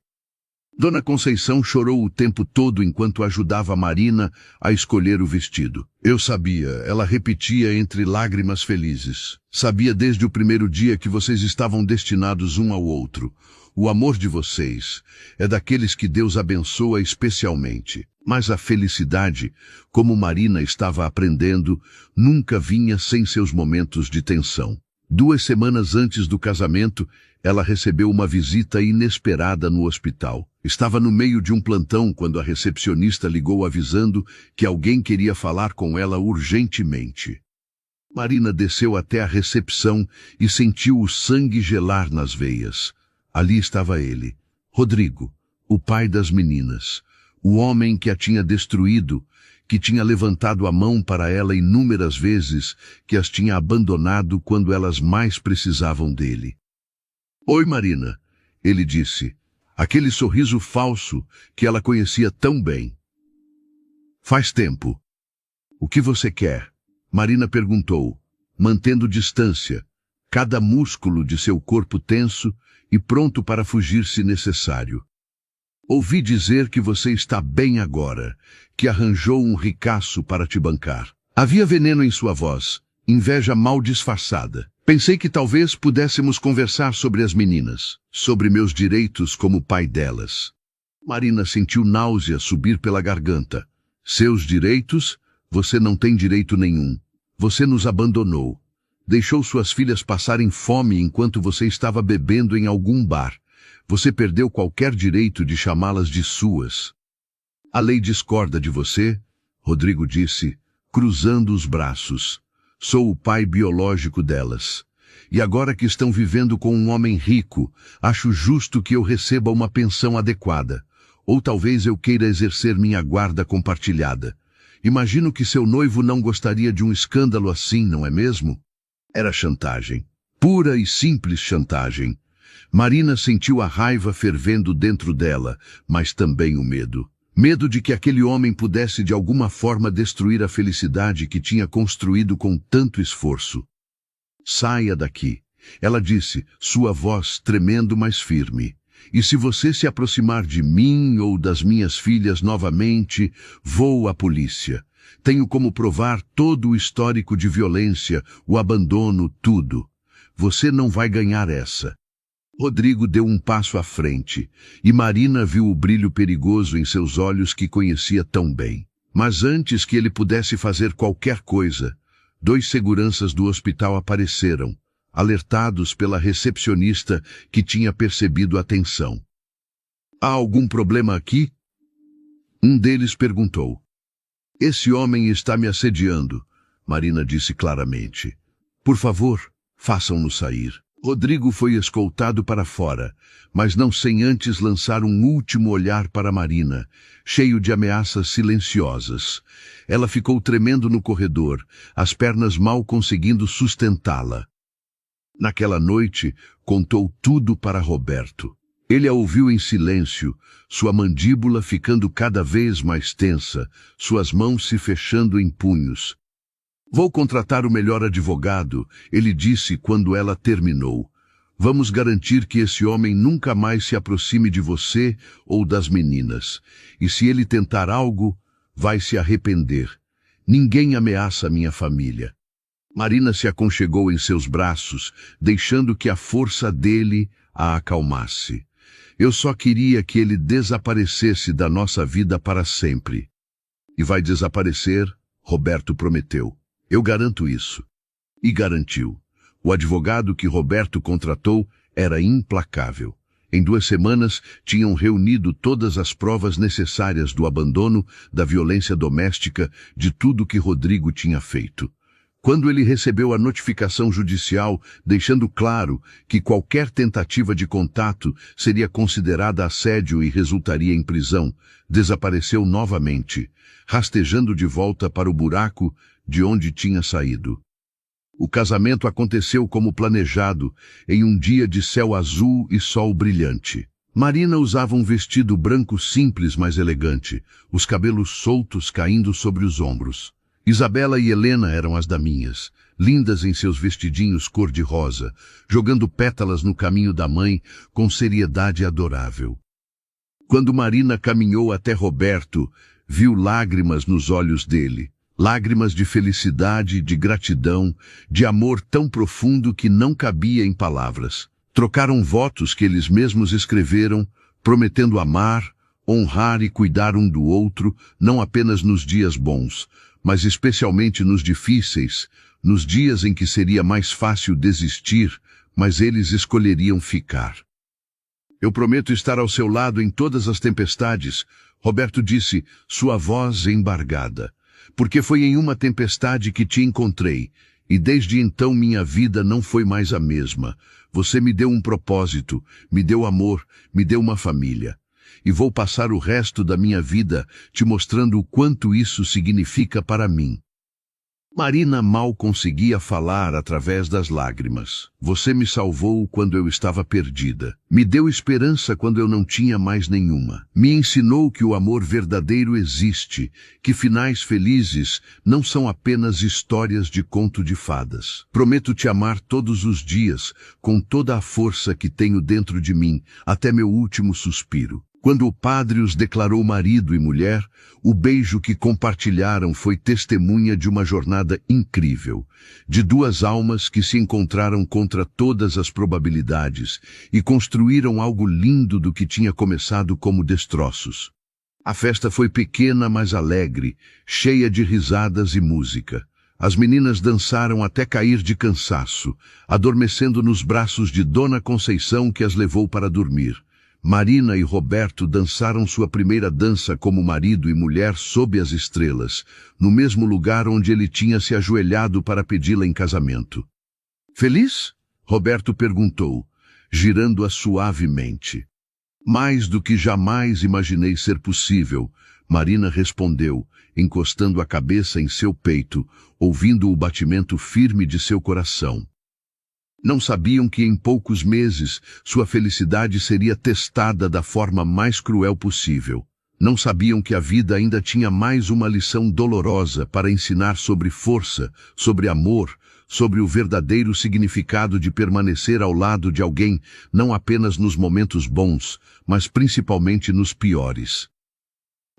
Dona Conceição chorou o tempo todo enquanto ajudava Marina a escolher o vestido. Eu sabia, ela repetia entre lágrimas felizes. Sabia desde o primeiro dia que vocês estavam destinados um ao outro. O amor de vocês é daqueles que Deus abençoa especialmente. Mas a felicidade, como Marina estava aprendendo, nunca vinha sem seus momentos de tensão. 2 semanas antes do casamento, ela recebeu uma visita inesperada no hospital. Estava no meio de um plantão quando a recepcionista ligou avisando que alguém queria falar com ela urgentemente. Marina desceu até a recepção e sentiu o sangue gelar nas veias. Ali estava ele, Rodrigo, o pai das meninas, o homem que a tinha destruído, que tinha levantado a mão para ela inúmeras vezes, que as tinha abandonado quando elas mais precisavam dele. Oi, Marina, ele disse, aquele sorriso falso que ela conhecia tão bem. Faz tempo. O que você quer? Marina perguntou, mantendo distância, cada músculo de seu corpo tenso e pronto para fugir se necessário. Ouvi dizer que você está bem agora, que arranjou um ricaço para te bancar. Havia veneno em sua voz, inveja mal disfarçada. Pensei que talvez pudéssemos conversar sobre as meninas, sobre meus direitos como pai delas. Marina sentiu náusea subir pela garganta. Seus direitos? Você não tem direito nenhum. Você nos abandonou. Deixou suas filhas passarem fome enquanto você estava bebendo em algum bar. Você perdeu qualquer direito de chamá-las de suas. A lei discorda de você, Rodrigo disse, cruzando os braços. Sou o pai biológico delas. E agora que estão vivendo com um homem rico, acho justo que eu receba uma pensão adequada. Ou talvez eu queira exercer minha guarda compartilhada. Imagino que seu noivo não gostaria de um escândalo assim, não é mesmo? Era chantagem. Pura e simples chantagem. Marina sentiu a raiva fervendo dentro dela, mas também o medo. Medo de que aquele homem pudesse de alguma forma destruir a felicidade que tinha construído com tanto esforço. Saia daqui, ela disse, sua voz tremendo mas firme. E se você se aproximar de mim ou das minhas filhas novamente, vou à polícia. Tenho como provar todo o histórico de violência, o abandono, tudo. Você não vai ganhar essa. Rodrigo deu um passo à frente, e Marina viu o brilho perigoso em seus olhos que conhecia tão bem. Mas antes que ele pudesse fazer qualquer coisa, 2 seguranças do hospital apareceram, alertados pela recepcionista que tinha percebido a tensão. Há algum problema aqui? Um deles perguntou. Esse homem está me assediando, Marina disse claramente. Por favor, façam-no sair. Rodrigo foi escoltado para fora, mas não sem antes lançar um último olhar para Marina, cheio de ameaças silenciosas. Ela ficou tremendo no corredor, as pernas mal conseguindo sustentá-la. Naquela noite, contou tudo para Roberto. Ele a ouviu em silêncio, sua mandíbula ficando cada vez mais tensa, suas mãos se fechando em punhos. Vou contratar o melhor advogado, ele disse quando ela terminou. Vamos garantir que esse homem nunca mais se aproxime de você ou das meninas. E se ele tentar algo, vai se arrepender. Ninguém ameaça minha família. Marina se aconchegou em seus braços, deixando que a força dele a acalmasse. Eu só queria que ele desaparecesse da nossa vida para sempre. E vai desaparecer, Roberto prometeu. Eu garanto isso. E garantiu. O advogado que Roberto contratou era implacável. Em 2 semanas, tinham reunido todas as provas necessárias do abandono, da violência doméstica, de tudo que Rodrigo tinha feito. Quando ele recebeu a notificação judicial, deixando claro que qualquer tentativa de contato seria considerada assédio e resultaria em prisão, desapareceu novamente, rastejando de volta para o buraco de onde tinha saído. O casamento aconteceu como planejado, em um dia de céu azul e sol brilhante. Marina usava um vestido branco simples, mas elegante, os cabelos soltos caindo sobre os ombros. Isabela e Helena eram as daminhas, lindas em seus vestidinhos cor-de-rosa, jogando pétalas no caminho da mãe com seriedade adorável. Quando Marina caminhou até Roberto, viu lágrimas nos olhos dele. Lágrimas de felicidade, de gratidão, de amor tão profundo que não cabia em palavras. Trocaram votos que eles mesmos escreveram, prometendo amar, honrar e cuidar um do outro, não apenas nos dias bons, mas especialmente nos difíceis, nos dias em que seria mais fácil desistir, mas eles escolheriam ficar. Eu prometo estar ao seu lado em todas as tempestades, Roberto disse, sua voz embargada. Porque foi em uma tempestade que te encontrei, e desde então minha vida não foi mais a mesma. Você me deu um propósito, me deu amor, me deu uma família. E vou passar o resto da minha vida te mostrando o quanto isso significa para mim. Marina mal conseguia falar através das lágrimas. Você me salvou quando eu estava perdida. Me deu esperança quando eu não tinha mais nenhuma. Me ensinou que o amor verdadeiro existe, que finais felizes não são apenas histórias de conto de fadas. Prometo te amar todos os dias, com toda a força que tenho dentro de mim, até meu último suspiro. Quando o padre os declarou marido e mulher, o beijo que compartilharam foi testemunha de uma jornada incrível, de 2 almas que se encontraram contra todas as probabilidades e construíram algo lindo do que tinha começado como destroços. A festa foi pequena, mas alegre, cheia de risadas e música. As meninas dançaram até cair de cansaço, adormecendo nos braços de Dona Conceição que as levou para dormir. Marina e Roberto dançaram sua primeira dança como marido e mulher sob as estrelas, no mesmo lugar onde ele tinha se ajoelhado para pedi-la em casamento. Feliz? Roberto perguntou, girando-a suavemente. Mais do que jamais imaginei ser possível, Marina respondeu, encostando a cabeça em seu peito, ouvindo o batimento firme de seu coração. Não sabiam que em poucos meses sua felicidade seria testada da forma mais cruel possível. Não sabiam que a vida ainda tinha mais uma lição dolorosa para ensinar sobre força, sobre amor, sobre o verdadeiro significado de permanecer ao lado de alguém, não apenas nos momentos bons, mas principalmente nos piores.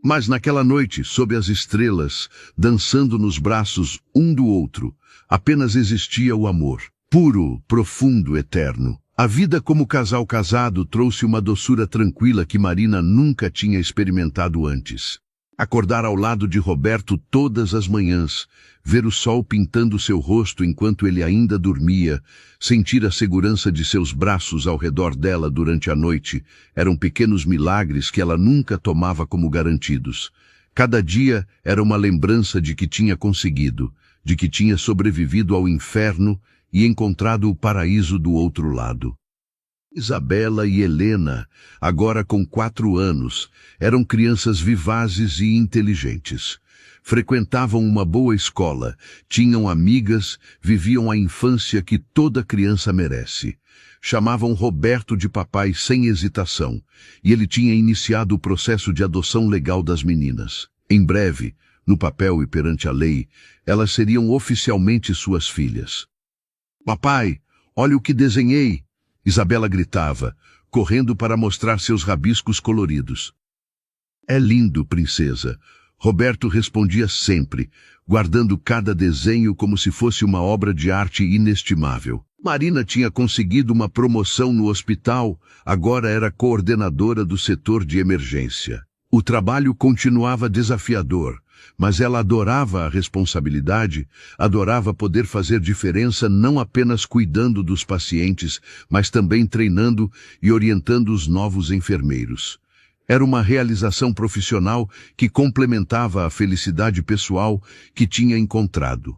Mas naquela noite, sob as estrelas, dançando nos braços um do outro, apenas existia o amor, puro, profundo, eterno. A vida como casal casado trouxe uma doçura tranquila que Marina nunca tinha experimentado antes. Acordar ao lado de Roberto todas as manhãs, ver o sol pintando seu rosto enquanto ele ainda dormia, sentir a segurança de seus braços ao redor dela durante a noite, eram pequenos milagres que ela nunca tomava como garantidos. Cada dia era uma lembrança de que tinha conseguido, de que tinha sobrevivido ao inferno e encontrado o paraíso do outro lado. Isabela e Helena, agora com 4 anos, eram crianças vivazes e inteligentes. Frequentavam uma boa escola, tinham amigas, viviam a infância que toda criança merece. Chamavam Roberto de papai sem hesitação, e ele tinha iniciado o processo de adoção legal das meninas. Em breve, no papel e perante a lei, elas seriam oficialmente suas filhas. Papai, olha o que desenhei! Isabela gritava, correndo para mostrar seus rabiscos coloridos. É lindo, princesa. Roberto respondia sempre, guardando cada desenho como se fosse uma obra de arte inestimável. Marina tinha conseguido uma promoção no hospital, agora era coordenadora do setor de emergência. O trabalho continuava desafiador, mas ela adorava a responsabilidade, adorava poder fazer diferença não apenas cuidando dos pacientes, mas também treinando e orientando os novos enfermeiros. Era uma realização profissional que complementava a felicidade pessoal que tinha encontrado.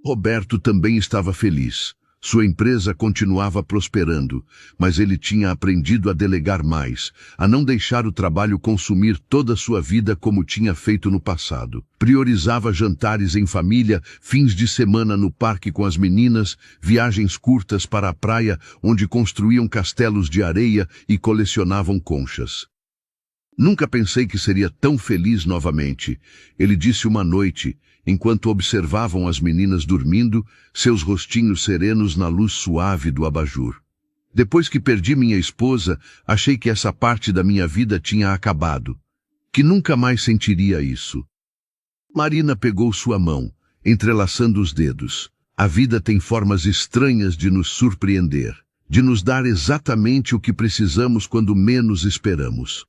Roberto também estava feliz. Sua empresa continuava prosperando, mas ele tinha aprendido a delegar mais, a não deixar o trabalho consumir toda sua vida como tinha feito no passado. Priorizava jantares em família, fins de semana no parque com as meninas, viagens curtas para a praia, onde construíam castelos de areia e colecionavam conchas. Nunca pensei que seria tão feliz novamente, ele disse uma noite, enquanto observavam as meninas dormindo, seus rostinhos serenos na luz suave do abajur. Depois que perdi minha esposa, achei que essa parte da minha vida tinha acabado, que nunca mais sentiria isso. Marina pegou sua mão, entrelaçando os dedos. A vida tem formas estranhas de nos surpreender, de nos dar exatamente o que precisamos quando menos esperamos.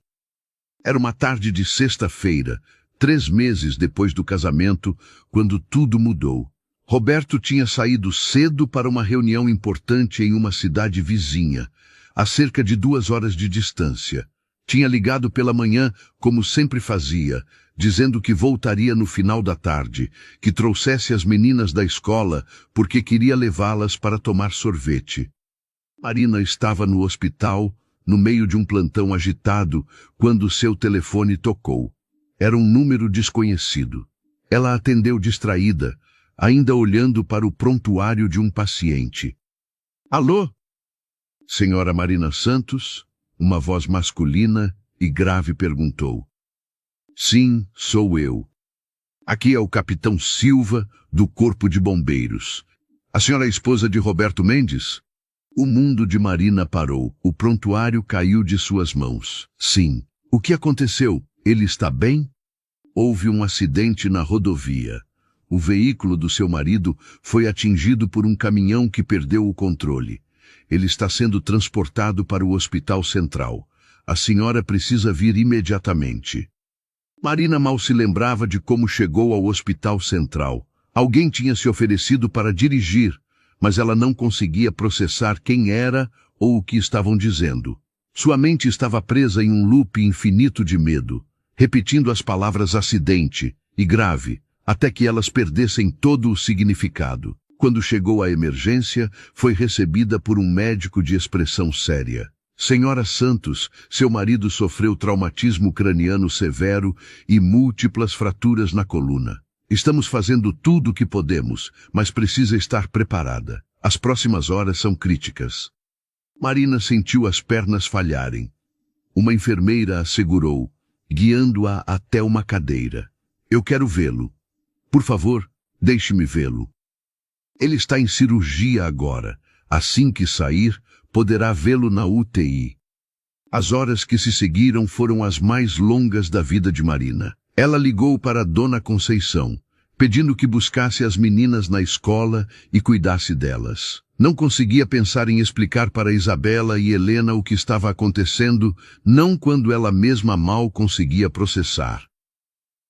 Era uma tarde de sexta-feira, 3 meses depois do casamento, quando tudo mudou. Roberto tinha saído cedo para uma reunião importante em uma cidade vizinha, a cerca de 2 horas de distância. Tinha ligado pela manhã, como sempre fazia, dizendo que voltaria no final da tarde, que trouxesse as meninas da escola, porque queria levá-las para tomar sorvete. Marina estava no hospital, no meio de um plantão agitado, quando seu telefone tocou. Era um número desconhecido. Ela atendeu distraída, ainda olhando para o prontuário de um paciente. Alô? Senhora Marina Santos? Uma voz masculina e grave perguntou. Sim, sou eu. Aqui é o capitão Silva, do Corpo de Bombeiros. A senhora é esposa de Roberto Mendes? O mundo de Marina parou. O prontuário caiu de suas mãos. Sim. O que aconteceu? Ele está bem? Houve um acidente na rodovia. O veículo do seu marido foi atingido por um caminhão que perdeu o controle. Ele está sendo transportado para o Hospital Central. A senhora precisa vir imediatamente. Marina mal se lembrava de como chegou ao Hospital Central. Alguém tinha se oferecido para dirigir, mas ela não conseguia processar quem era ou o que estavam dizendo. Sua mente estava presa em um loop infinito de medo, repetindo as palavras acidente e grave, até que elas perdessem todo o significado. Quando chegou a emergência, foi recebida por um médico de expressão séria. Senhora Santos, seu marido sofreu traumatismo craniano severo e múltiplas fraturas na coluna. Estamos fazendo tudo o que podemos, mas precisa estar preparada. As próximas horas são críticas. Marina sentiu as pernas falharem. Uma enfermeira a segurou, guiando-a até uma cadeira. Eu quero vê-lo. Por favor, deixe-me vê-lo. Ele está em cirurgia agora. Assim que sair, poderá vê-lo na UTI. As horas que se seguiram foram as mais longas da vida de Marina. Ela ligou para Dona Conceição, pedindo que buscasse as meninas na escola e cuidasse delas. Não conseguia pensar em explicar para Isabela e Helena o que estava acontecendo, não quando ela mesma mal conseguia processar.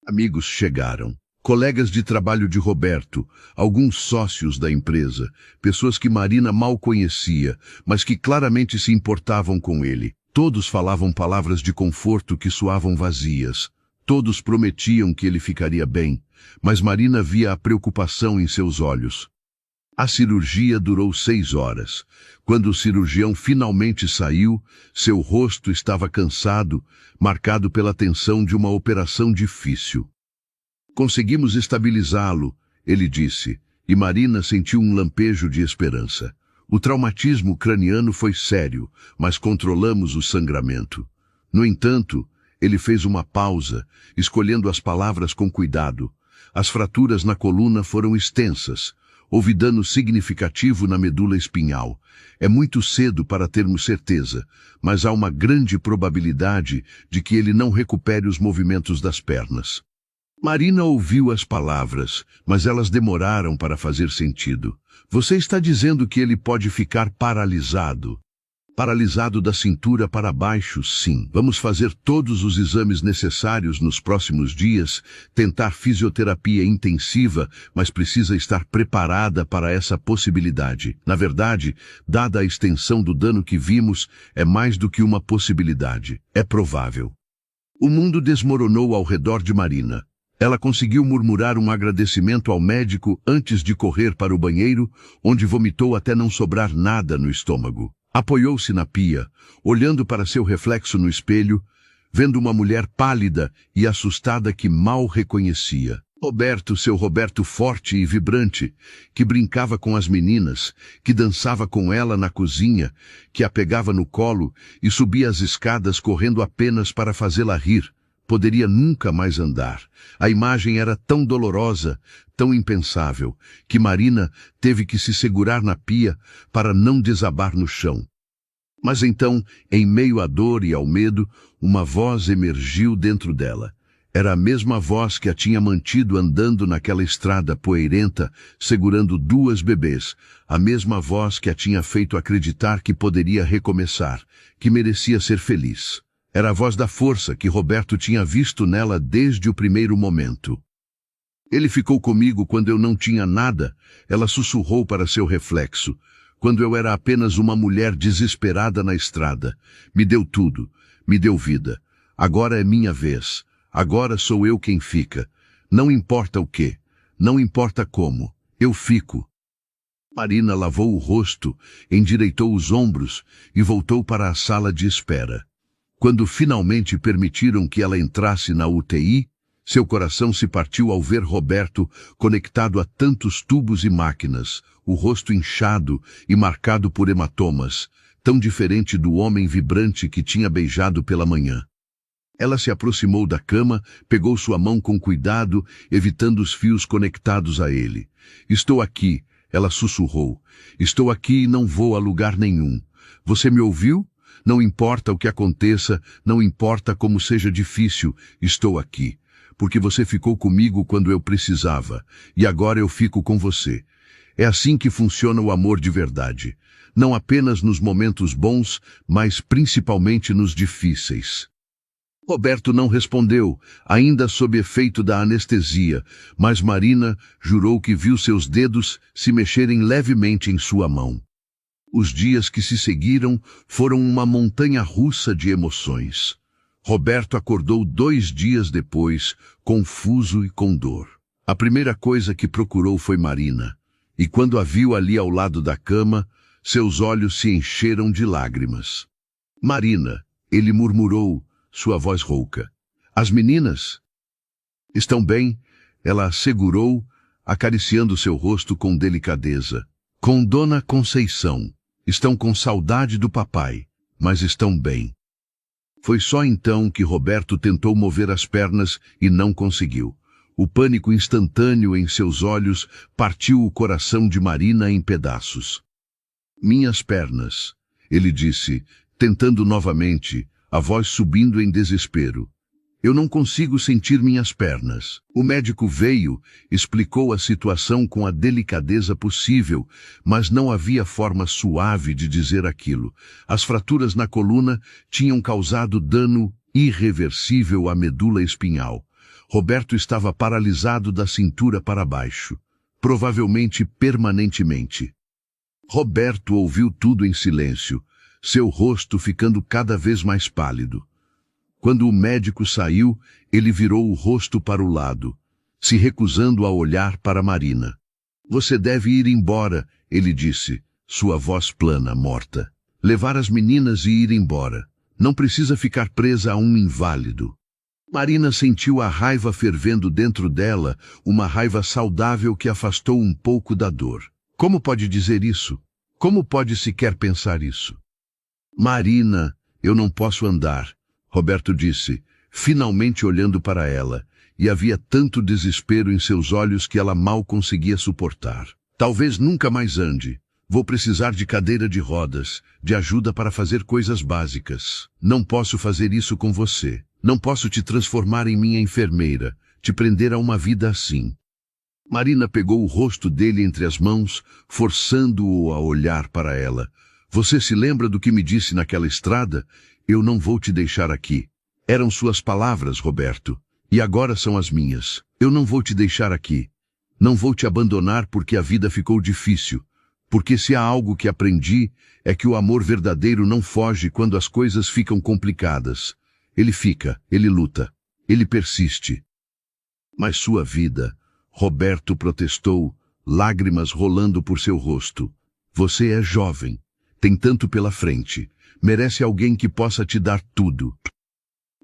Amigos chegaram. Colegas de trabalho de Roberto, alguns sócios da empresa, pessoas que Marina mal conhecia, mas que claramente se importavam com ele. Todos falavam palavras de conforto que soavam vazias. Todos prometiam que ele ficaria bem, mas Marina via a preocupação em seus olhos. A cirurgia durou 6 horas. Quando o cirurgião finalmente saiu, seu rosto estava cansado, marcado pela tensão de uma operação difícil. Conseguimos estabilizá-lo, ele disse, e Marina sentiu um lampejo de esperança. O traumatismo craniano foi sério, mas controlamos o sangramento. No entanto, ele fez uma pausa, escolhendo as palavras com cuidado. As fraturas na coluna foram extensas. Houve dano significativo na medula espinhal. É muito cedo para termos certeza, mas há uma grande probabilidade de que ele não recupere os movimentos das pernas. Marina ouviu as palavras, mas elas demoraram para fazer sentido. Você está dizendo que ele pode ficar paralisado? Paralisado da cintura para baixo, sim. Vamos fazer todos os exames necessários nos próximos dias, tentar fisioterapia intensiva, mas precisa estar preparada para essa possibilidade. Na verdade, dada a extensão do dano que vimos, é mais do que uma possibilidade. É provável. O mundo desmoronou ao redor de Marina. Ela conseguiu murmurar um agradecimento ao médico antes de correr para o banheiro, onde vomitou até não sobrar nada no estômago. Apoiou-se na pia, olhando para seu reflexo no espelho, vendo uma mulher pálida e assustada que mal reconhecia. Roberto, seu Roberto forte e vibrante, que brincava com as meninas, que dançava com ela na cozinha, que a pegava no colo e subia as escadas correndo apenas para fazê-la rir. Poderia nunca mais andar. A imagem era tão dolorosa, tão impensável, que Marina teve que se segurar na pia para não desabar no chão. Mas então, em meio à dor e ao medo, uma voz emergiu dentro dela. Era a mesma voz que a tinha mantido andando naquela estrada poeirenta, segurando 2 bebês, a mesma voz que a tinha feito acreditar que poderia recomeçar, que merecia ser feliz. Era a voz da força que Roberto tinha visto nela desde o primeiro momento. Ele ficou comigo quando eu não tinha nada, ela sussurrou para seu reflexo, quando eu era apenas uma mulher desesperada na estrada. Me deu tudo, me deu vida. Agora é minha vez. Agora sou eu quem fica. Não importa o quê, não importa como, eu fico. Marina lavou o rosto, endireitou os ombros e voltou para a sala de espera. Quando finalmente permitiram que ela entrasse na UTI, seu coração se partiu ao ver Roberto conectado a tantos tubos e máquinas, o rosto inchado e marcado por hematomas, tão diferente do homem vibrante que tinha beijado pela manhã. Ela se aproximou da cama, pegou sua mão com cuidado, evitando os fios conectados a ele. Estou aqui, ela sussurrou. Estou aqui e não vou a lugar nenhum. Você me ouviu? Não importa o que aconteça, não importa como seja difícil, estou aqui. Porque você ficou comigo quando eu precisava, e agora eu fico com você. É assim que funciona o amor de verdade. Não apenas nos momentos bons, mas principalmente nos difíceis. Roberto não respondeu, ainda sob efeito da anestesia, mas Marina jurou que viu seus dedos se mexerem levemente em sua mão. Os dias que se seguiram foram uma montanha-russa de emoções. Roberto acordou 2 dias depois, confuso e com dor. A primeira coisa que procurou foi Marina. e quando a viu ali ao lado da cama, seus olhos se encheram de lágrimas. Marina, ele murmurou, sua voz rouca. As meninas? Estão bem? Ela assegurou, acariciando seu rosto com delicadeza. Com Dona Conceição. Estão com saudade do papai, mas estão bem. Foi só então que Roberto tentou mover as pernas e não conseguiu. O pânico instantâneo em seus olhos partiu o coração de Marina em pedaços. Minhas pernas, ele disse, tentando novamente, a voz subindo em desespero. Eu não consigo sentir minhas pernas. O médico veio, explicou a situação com a delicadeza possível, mas não havia forma suave de dizer aquilo. As fraturas na coluna tinham causado dano irreversível à medula espinhal. Roberto estava paralisado da cintura para baixo, provavelmente permanentemente. Roberto ouviu tudo em silêncio, seu rosto ficando cada vez mais pálido. Quando o médico saiu, ele virou o rosto para o lado, se recusando a olhar para Marina. Você deve ir embora, ele disse, sua voz plana, morta. Levar as meninas e ir embora. Não precisa ficar presa a um inválido. Marina sentiu a raiva fervendo dentro dela, uma raiva saudável que afastou um pouco da dor. Como pode dizer isso? Como pode sequer pensar isso? Marina, eu não posso andar. Roberto disse, finalmente olhando para ela, e havia tanto desespero em seus olhos que ela mal conseguia suportar. Talvez nunca mais ande. Vou precisar de cadeira de rodas, de ajuda para fazer coisas básicas. Não posso fazer isso com você. Não posso te transformar em minha enfermeira, te prender a uma vida assim. Marina pegou o rosto dele entre as mãos, forçando-o a olhar para ela. Você se lembra do que me disse naquela estrada? Eu não vou te deixar aqui. Eram suas palavras, Roberto, e agora são as minhas. Eu não vou te deixar aqui. Não vou te abandonar porque a vida ficou difícil. Porque se há algo que aprendi, é que o amor verdadeiro não foge quando as coisas ficam complicadas. Ele fica, ele luta, ele persiste. Mas sua vida, Roberto protestou, lágrimas rolando por seu rosto. Você é jovem, tem tanto pela frente. Merece alguém que possa te dar tudo.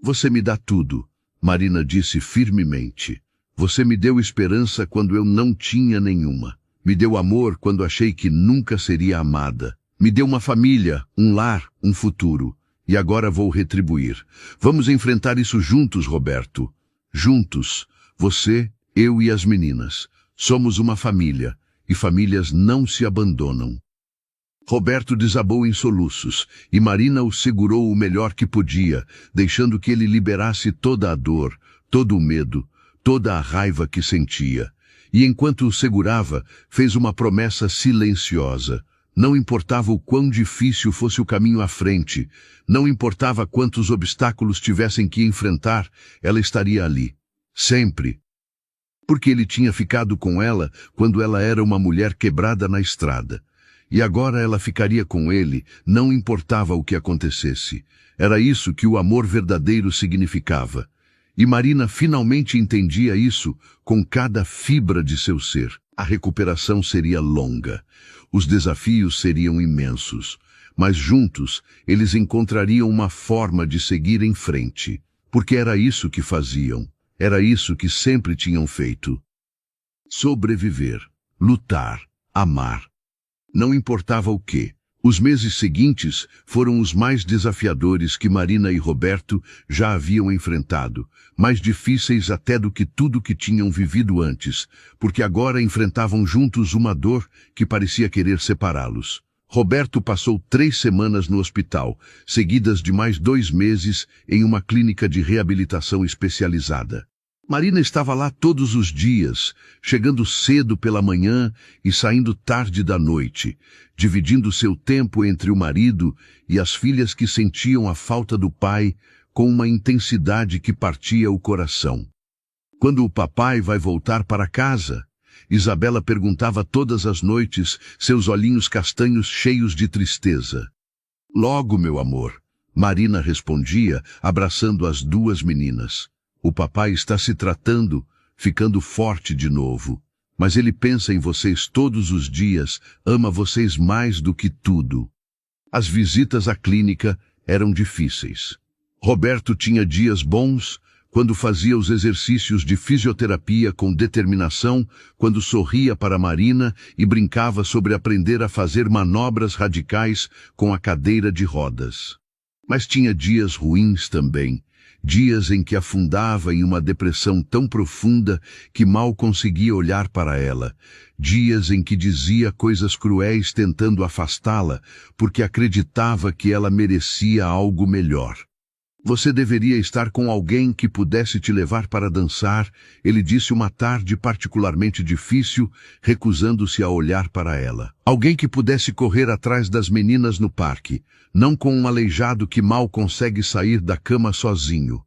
Você me dá tudo, Marina disse firmemente. Você me deu esperança quando eu não tinha nenhuma. Me deu amor quando achei que nunca seria amada. Me deu uma família, um lar, um futuro. E agora vou retribuir. Vamos enfrentar isso juntos, Roberto. Juntos. Você, eu e as meninas. Somos uma família. E famílias não se abandonam. Roberto desabou em soluços, e Marina o segurou o melhor que podia, deixando que ele liberasse toda a dor, todo o medo, toda a raiva que sentia. E enquanto o segurava, fez uma promessa silenciosa. Não importava o quão difícil fosse o caminho à frente, não importava quantos obstáculos tivessem que enfrentar, ela estaria ali. Sempre. Porque ele tinha ficado com ela quando ela era uma mulher quebrada na estrada. E agora ela ficaria com ele, não importava o que acontecesse. Era isso que o amor verdadeiro significava. E Marina finalmente entendia isso com cada fibra de seu ser. A recuperação seria longa. Os desafios seriam imensos. Mas juntos, eles encontrariam uma forma de seguir em frente. Porque era isso que faziam. Era isso que sempre tinham feito. Sobreviver, lutar, amar. Não importava o quê. Os meses seguintes foram os mais desafiadores que Marina e Roberto já haviam enfrentado, mais difíceis até do que tudo que tinham vivido antes, porque agora enfrentavam juntos uma dor que parecia querer separá-los. Roberto passou 3 semanas no hospital, seguidas de mais 2 meses em uma clínica de reabilitação especializada. Marina estava lá todos os dias, chegando cedo pela manhã e saindo tarde da noite, dividindo seu tempo entre o marido e as filhas que sentiam a falta do pai com uma intensidade que partia o coração. Quando o papai vai voltar para casa? Isabela perguntava todas as noites, seus olhinhos castanhos cheios de tristeza. Logo, meu amor, Marina respondia, abraçando as 2 meninas. O papai está se tratando, ficando forte de novo. mas ele pensa em vocês todos os dias, ama vocês mais do que tudo. As visitas à clínica eram difíceis. Roberto tinha dias bons, quando fazia os exercícios de fisioterapia com determinação, quando sorria para Marina e brincava sobre aprender a fazer manobras radicais com a cadeira de rodas. Mas tinha dias ruins também, dias em que afundava em uma depressão tão profunda que mal conseguia olhar para ela, dias em que dizia coisas cruéis tentando afastá-la, porque acreditava que ela merecia algo melhor. Você deveria estar com alguém que pudesse te levar para dançar, ele disse uma tarde particularmente difícil, recusando-se a olhar para ela. Alguém que pudesse correr atrás das meninas no parque, não com um aleijado que mal consegue sair da cama sozinho.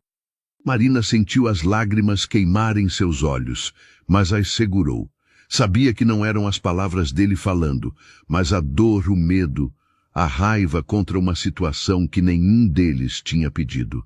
Marina sentiu as lágrimas queimarem seus olhos, mas as segurou. Sabia que não eram as palavras dele falando, mas a dor, o medo, a raiva contra uma situação que nenhum deles tinha pedido.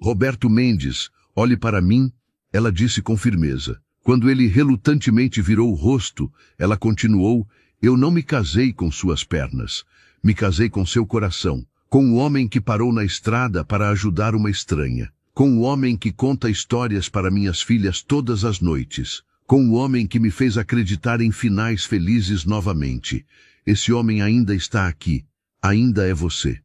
Roberto Mendes, olhe para mim, ela disse com firmeza. Quando ele relutantemente virou o rosto, ela continuou, eu não me casei com suas pernas, me casei com seu coração, com o homem que parou na estrada para ajudar uma estranha, com o homem que conta histórias para minhas filhas todas as noites, com o homem que me fez acreditar em finais felizes novamente. Esse homem ainda está aqui. Ainda é você.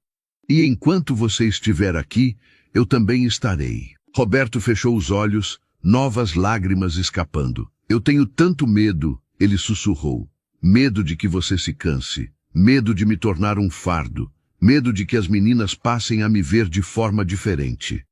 E enquanto você estiver aqui, eu também estarei. Roberto fechou os olhos, novas lágrimas escapando. Eu tenho tanto medo, ele sussurrou. Medo de que você se canse. Medo de me tornar um fardo. Medo de que as meninas passem a me ver de forma diferente.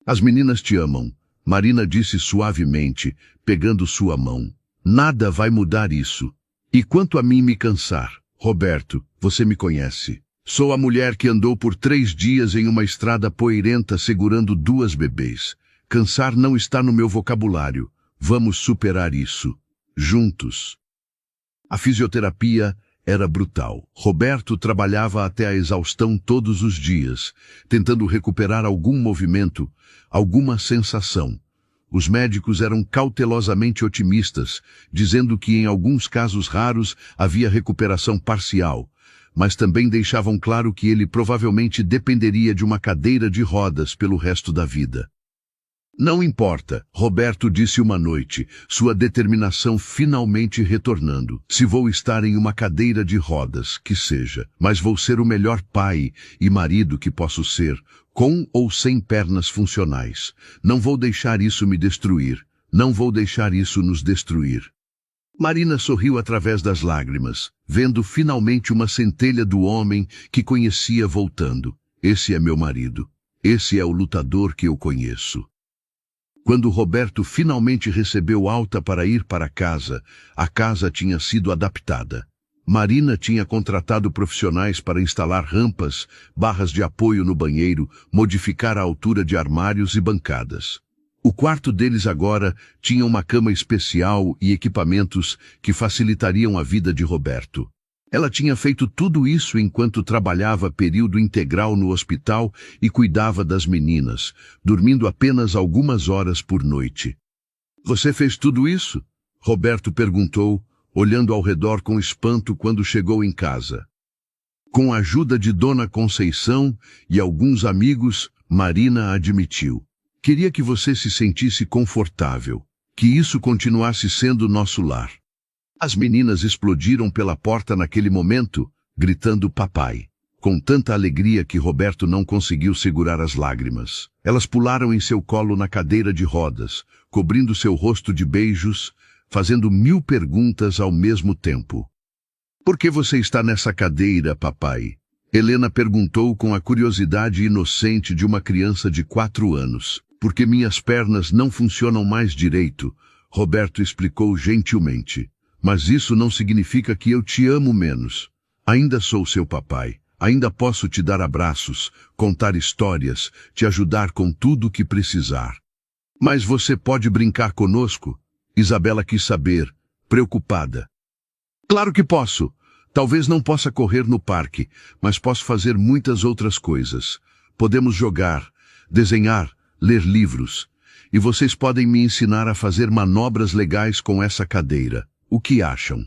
As meninas te amam, Marina disse suavemente, pegando sua mão. Nada vai mudar isso. E quanto a mim me cansar? Roberto, você me conhece. Sou a mulher que andou por 3 dias em uma estrada poeirenta segurando 2 bebês. Cansar não está no meu vocabulário. Vamos superar isso. Juntos. A fisioterapia era brutal. Roberto trabalhava até a exaustão todos os dias, tentando recuperar algum movimento, alguma sensação. Os médicos eram cautelosamente otimistas, dizendo que em alguns casos raros havia recuperação parcial, mas também deixavam claro que ele provavelmente dependeria de uma cadeira de rodas pelo resto da vida. Não importa, Roberto disse uma noite, sua determinação finalmente retornando. Se vou estar em uma cadeira de rodas, que seja, mas vou ser o melhor pai e marido que posso ser, com ou sem pernas funcionais. Não vou deixar isso me destruir. Não vou deixar isso nos destruir. Marina sorriu através das lágrimas, vendo finalmente uma centelha do homem que conhecia voltando. Esse é meu marido. Esse é o lutador que eu conheço. Quando Roberto finalmente recebeu alta para ir para casa, a casa tinha sido adaptada. Marina tinha contratado profissionais para instalar rampas, barras de apoio no banheiro, modificar a altura de armários e bancadas. O quarto deles agora tinha uma cama especial e equipamentos que facilitariam a vida de Roberto. Ela tinha feito tudo isso enquanto trabalhava período integral no hospital e cuidava das meninas, dormindo apenas algumas horas por noite. Você fez tudo isso? Roberto perguntou, olhando ao redor com espanto quando chegou em casa. Com a ajuda de Dona Conceição e alguns amigos, Marina admitiu. Queria que você se sentisse confortável, que isso continuasse sendo nosso lar. As meninas explodiram pela porta naquele momento, gritando papai, com tanta alegria que Roberto não conseguiu segurar as lágrimas. Elas pularam em seu colo na cadeira de rodas, cobrindo seu rosto de beijos, fazendo 1000 perguntas ao mesmo tempo. Por que você está nessa cadeira, papai? Helena perguntou com a curiosidade inocente de uma criança de 4 anos. Porque minhas pernas não funcionam mais direito, Roberto explicou gentilmente. Mas isso não significa que eu te amo menos. Ainda sou seu papai. Ainda posso te dar abraços, contar histórias, te ajudar com tudo o que precisar. Mas você pode brincar conosco? Isabela quis saber, preocupada. Claro que posso. Talvez não possa correr no parque, mas posso fazer muitas outras coisas. Podemos jogar, desenhar, ler livros. E vocês podem me ensinar a fazer manobras legais com essa cadeira. O que acham?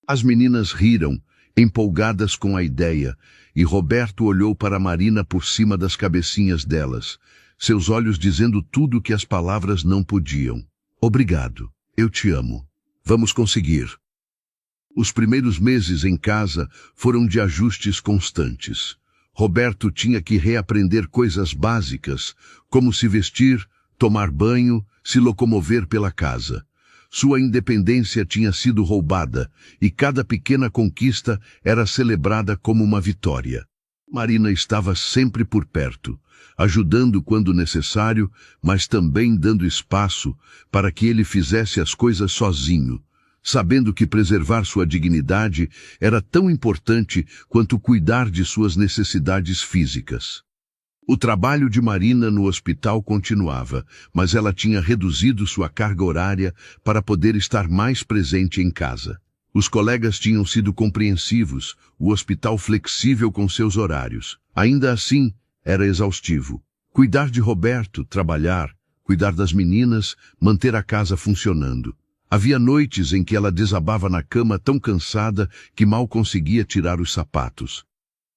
As meninas riram, empolgadas com a ideia, e Roberto olhou para Marina por cima das cabecinhas delas, seus olhos dizendo tudo o que as palavras não podiam. Obrigado, eu te amo. Vamos conseguir. Os primeiros meses em casa foram de ajustes constantes. Roberto tinha que reaprender coisas básicas, como se vestir, tomar banho, se locomover pela casa. Sua independência tinha sido roubada, e cada pequena conquista era celebrada como uma vitória. Marina estava sempre por perto, ajudando quando necessário, mas também dando espaço para que ele fizesse as coisas sozinho, sabendo que preservar sua dignidade era tão importante quanto cuidar de suas necessidades físicas. O trabalho de Marina no hospital continuava, mas ela tinha reduzido sua carga horária para poder estar mais presente em casa. Os colegas tinham sido compreensivos, o hospital flexível com seus horários. Ainda assim, era exaustivo. Cuidar de Roberto, trabalhar, cuidar das meninas, manter a casa funcionando. Havia noites em que ela desabava na cama tão cansada que mal conseguia tirar os sapatos.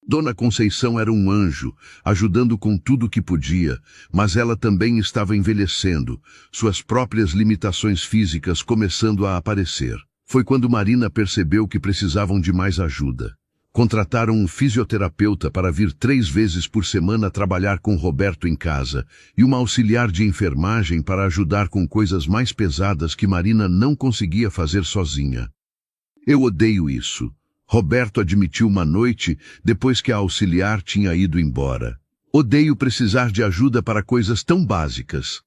Dona Conceição era um anjo, ajudando com tudo o que podia, mas ela também estava envelhecendo, suas próprias limitações físicas começando a aparecer. Foi quando Marina percebeu que precisavam de mais ajuda. Contrataram um fisioterapeuta para vir 3 vezes por semana trabalhar com Roberto em casa, e uma auxiliar de enfermagem para ajudar com coisas mais pesadas que Marina não conseguia fazer sozinha. Eu odeio isso. Roberto admitiu uma noite depois que a auxiliar tinha ido embora. Odeio precisar de ajuda para coisas tão básicas.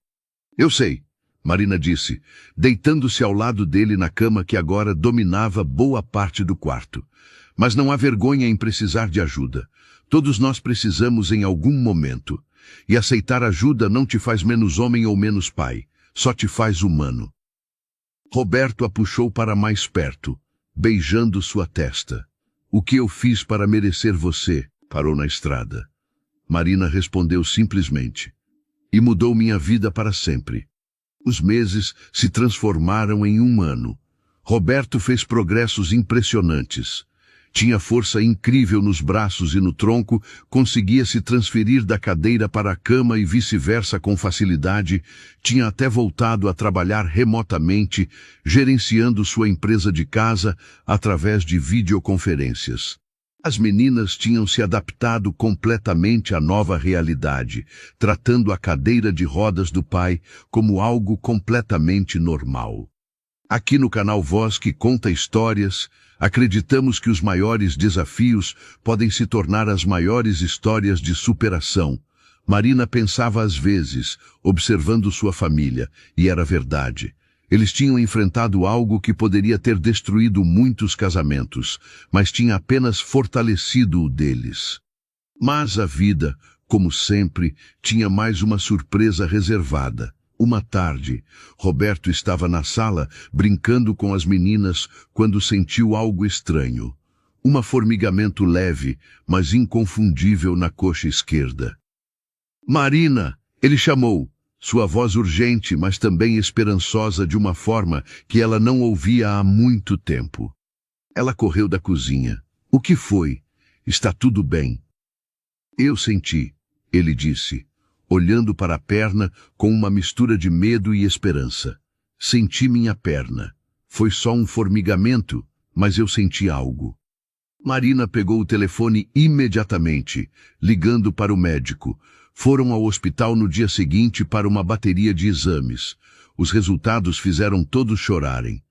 Eu sei, Marina disse, deitando-se ao lado dele na cama que agora dominava boa parte do quarto. Mas não há vergonha em precisar de ajuda. Todos nós precisamos em algum momento. E aceitar ajuda não te faz menos homem ou menos pai, só te faz humano. Roberto a puxou para mais perto, beijando sua testa. O que eu fiz para merecer você? Parou na estrada. Marina respondeu simplesmente. E mudou minha vida para sempre. Os meses se transformaram em 1 ano. Roberto fez progressos impressionantes. Tinha força incrível nos braços e no tronco, conseguia se transferir da cadeira para a cama e vice-versa com facilidade, tinha até voltado a trabalhar remotamente, gerenciando sua empresa de casa através de videoconferências. As meninas tinham se adaptado completamente à nova realidade, tratando a cadeira de rodas do pai como algo completamente normal. Aqui no canal Voz que Conta Histórias, acreditamos que os maiores desafios podem se tornar as maiores histórias de superação. Marina pensava às vezes, observando sua família, e era verdade. Eles tinham enfrentado algo que poderia ter destruído muitos casamentos, mas tinha apenas fortalecido o deles. Mas a vida, como sempre, tinha mais uma surpresa reservada. Uma tarde, Roberto estava na sala, brincando com as meninas, quando sentiu algo estranho. Um formigamento leve, mas inconfundível na coxa esquerda. Marina! Ele chamou, sua voz urgente, mas também esperançosa de uma forma que ela não ouvia há muito tempo. Ela correu da cozinha. O que foi? Está tudo bem? Eu senti, ele disse, olhando para a perna com uma mistura de medo e esperança. Senti minha perna. Foi só um formigamento, mas eu senti algo. Marina pegou o telefone imediatamente, ligando para o médico. Foram ao hospital no dia seguinte para uma bateria de exames. Os resultados fizeram todos chorarem.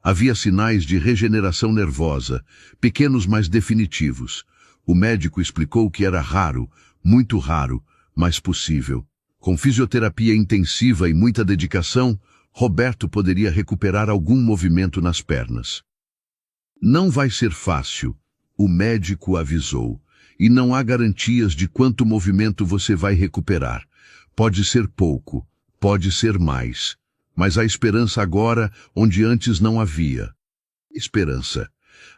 Havia sinais de regeneração nervosa, pequenos mas definitivos. O médico explicou que era raro, muito raro, mas possível. Com fisioterapia intensiva e muita dedicação, Roberto poderia recuperar algum movimento nas pernas. Não vai ser fácil, o médico avisou, e não há garantias de quanto movimento você vai recuperar. Pode ser pouco, pode ser mais, mas há esperança agora onde antes não havia. Esperança.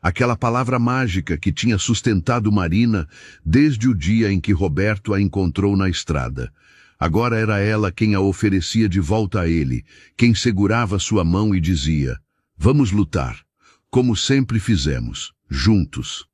Aquela palavra mágica que tinha sustentado Marina desde o dia em que Roberto a encontrou na estrada. Agora era ela quem a oferecia de volta a ele, quem segurava sua mão e dizia, Vamos lutar, como sempre fizemos, juntos.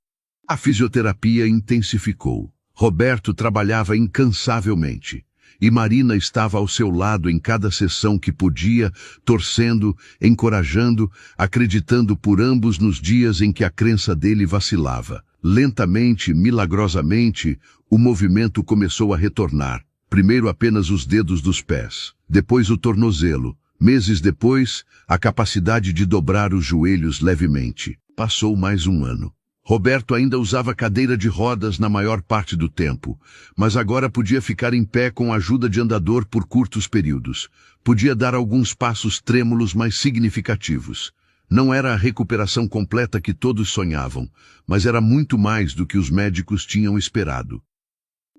A fisioterapia intensificou. Roberto trabalhava incansavelmente. E Marina estava ao seu lado em cada sessão que podia, torcendo, encorajando, acreditando por ambos nos dias em que a crença dele vacilava. Lentamente, milagrosamente, o movimento começou a retornar. Primeiro apenas os dedos dos pés, depois o tornozelo. Meses depois, a capacidade de dobrar os joelhos levemente. Passou mais um ano. Roberto ainda usava cadeira de rodas na maior parte do tempo, mas agora podia ficar em pé com a ajuda de andador por curtos períodos. Podia dar alguns passos trêmulos mais significativos. Não era a recuperação completa que todos sonhavam, mas era muito mais do que os médicos tinham esperado.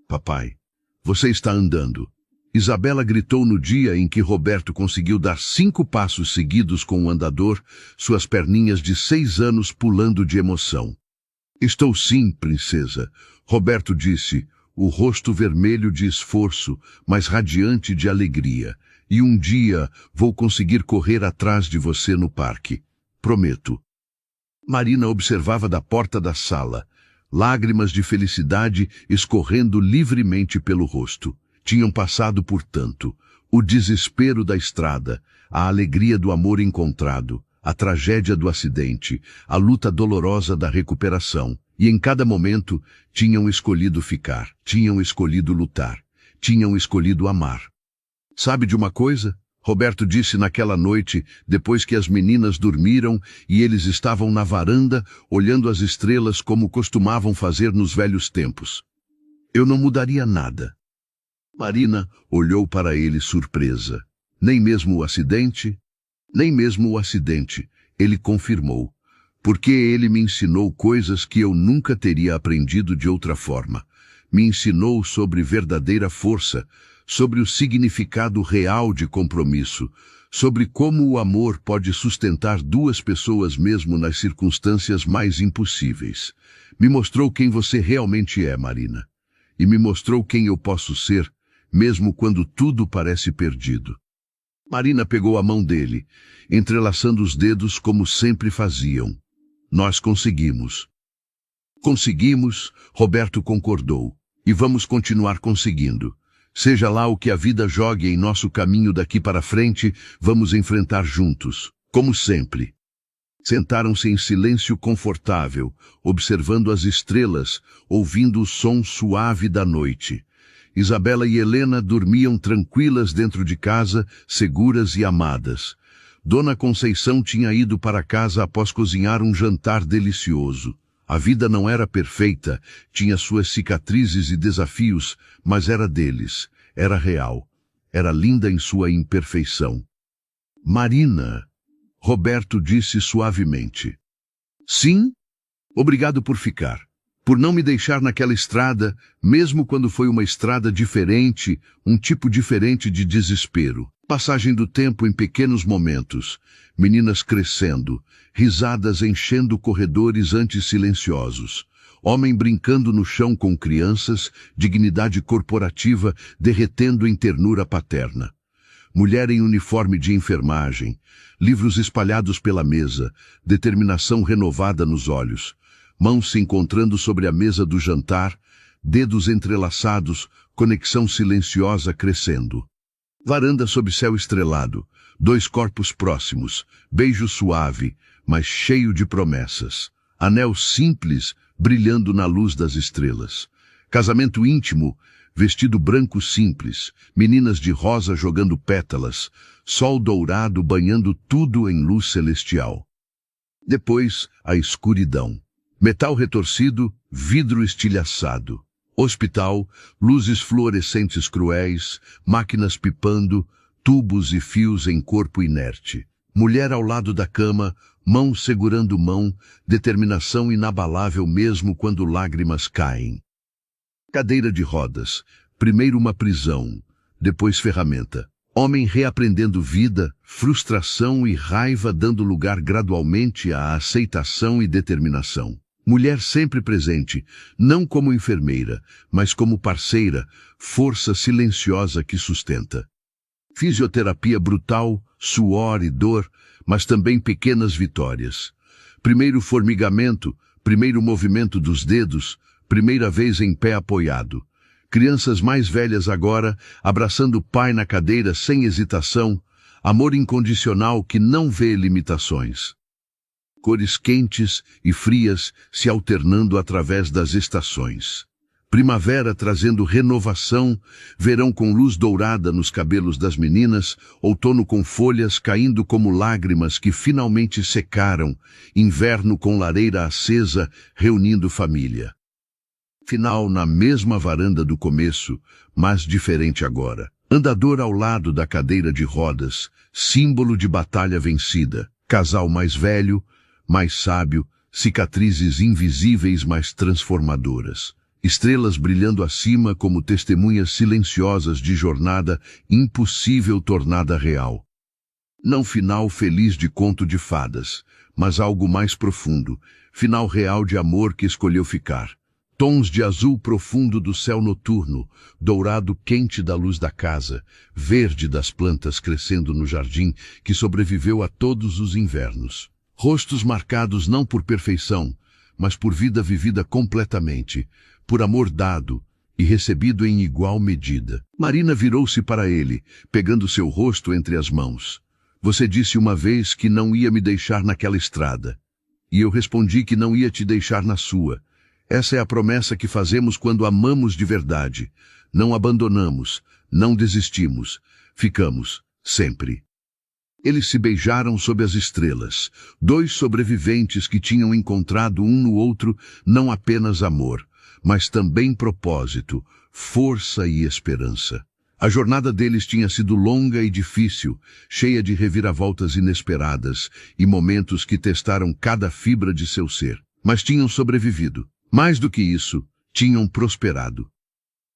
Papai, você está andando. Isabela gritou no dia em que Roberto conseguiu dar 5 passos seguidos com o andador, suas perninhas de 6 anos pulando de emoção. Estou sim, princesa, Roberto disse, o rosto vermelho de esforço, mas radiante de alegria. E um dia vou conseguir correr atrás de você no parque. Prometo. Marina observava da porta da sala, lágrimas de felicidade escorrendo livremente pelo rosto. Tinham passado por tanto, o desespero da estrada, a alegria do amor encontrado, a tragédia do acidente, a luta dolorosa da recuperação, e em cada momento tinham escolhido ficar, tinham escolhido lutar, tinham escolhido amar. Sabe de uma coisa? Roberto disse naquela noite, depois que as meninas dormiram e eles estavam na varanda, olhando as estrelas como costumavam fazer nos velhos tempos. Eu não mudaria nada. Marina olhou para ele surpresa. Nem mesmo o acidente? Nem mesmo o acidente, ele confirmou, porque ele me ensinou coisas que eu nunca teria aprendido de outra forma. Me ensinou sobre verdadeira força, sobre o significado real de compromisso, sobre como o amor pode sustentar 2 pessoas mesmo nas circunstâncias mais impossíveis. Me mostrou quem você realmente é, Marina, e me mostrou quem eu posso ser, mesmo quando tudo parece perdido. Marina pegou a mão dele, entrelaçando os dedos como sempre faziam. Nós conseguimos. Conseguimos, Roberto concordou, e vamos continuar conseguindo. Seja lá o que a vida jogue em nosso caminho daqui para frente, vamos enfrentar juntos, como sempre. Sentaram-se em silêncio confortável, observando as estrelas, ouvindo o som suave da noite. Isabela e Helena dormiam tranquilas dentro de casa, seguras e amadas. Dona Conceição tinha ido para casa após cozinhar um jantar delicioso. A vida não era perfeita, tinha suas cicatrizes e desafios, mas era deles, era real, era linda em sua imperfeição. Marina, Roberto disse suavemente. Sim? Obrigado por ficar. Por não me deixar naquela estrada, mesmo quando foi uma estrada diferente, um tipo diferente de desespero. Passagem do tempo em pequenos momentos, meninas crescendo, risadas enchendo corredores antes silenciosos, homem brincando no chão com crianças, dignidade corporativa derretendo em ternura paterna. Mulher em uniforme de enfermagem, livros espalhados pela mesa, determinação renovada nos olhos. Mãos se encontrando sobre a mesa do jantar, dedos entrelaçados, conexão silenciosa crescendo. Varanda sob céu estrelado, 2 corpos próximos, beijo suave, mas cheio de promessas. Anel simples, brilhando na luz das estrelas. Casamento íntimo, vestido branco simples, meninas de rosa jogando pétalas, sol dourado banhando tudo em luz celestial. Depois, a escuridão. Metal retorcido, vidro estilhaçado. Hospital, luzes fluorescentes cruéis, máquinas pipando, tubos e fios em corpo inerte. Mulher ao lado da cama, mão segurando mão, determinação inabalável mesmo quando lágrimas caem. Cadeira de rodas, primeiro uma prisão, depois ferramenta. Homem reaprendendo vida, frustração e raiva dando lugar gradualmente à aceitação e determinação. Mulher sempre presente, não como enfermeira, mas como parceira, força silenciosa que sustenta. Fisioterapia brutal, suor e dor, mas também pequenas vitórias. Primeiro formigamento, primeiro movimento dos dedos, primeira vez em pé apoiado. Crianças mais velhas agora, abraçando o pai na cadeira sem hesitação, amor incondicional que não vê limitações. Cores quentes e frias se alternando através das estações. Primavera trazendo renovação, verão com luz dourada nos cabelos das meninas, outono com folhas caindo como lágrimas que finalmente secaram, inverno com lareira acesa, reunindo família. Final na mesma varanda do começo, mas diferente agora. Andador ao lado da cadeira de rodas, símbolo de batalha vencida. Casal mais velho, mais sábio, cicatrizes invisíveis mas transformadoras. Estrelas brilhando acima como testemunhas silenciosas de jornada impossível tornada real. Não final feliz de conto de fadas, mas algo mais profundo, final real de amor que escolheu ficar. Tons de azul profundo do céu noturno, dourado quente da luz da casa, verde das plantas crescendo no jardim que sobreviveu a todos os invernos. Rostos marcados não por perfeição, mas por vida vivida completamente, por amor dado e recebido em igual medida. Marina virou-se para ele, pegando seu rosto entre as mãos. Você disse uma vez que não ia me deixar naquela estrada. E eu respondi que não ia te deixar na sua. Essa é a promessa que fazemos quando amamos de verdade. Não abandonamos, não desistimos, ficamos, sempre. Eles se beijaram sob as estrelas, dois sobreviventes que tinham encontrado um no outro não apenas amor, mas também propósito, força e esperança. A jornada deles tinha sido longa e difícil, cheia de reviravoltas inesperadas e momentos que testaram cada fibra de seu ser. Mas tinham sobrevivido. Mais do que isso, tinham prosperado.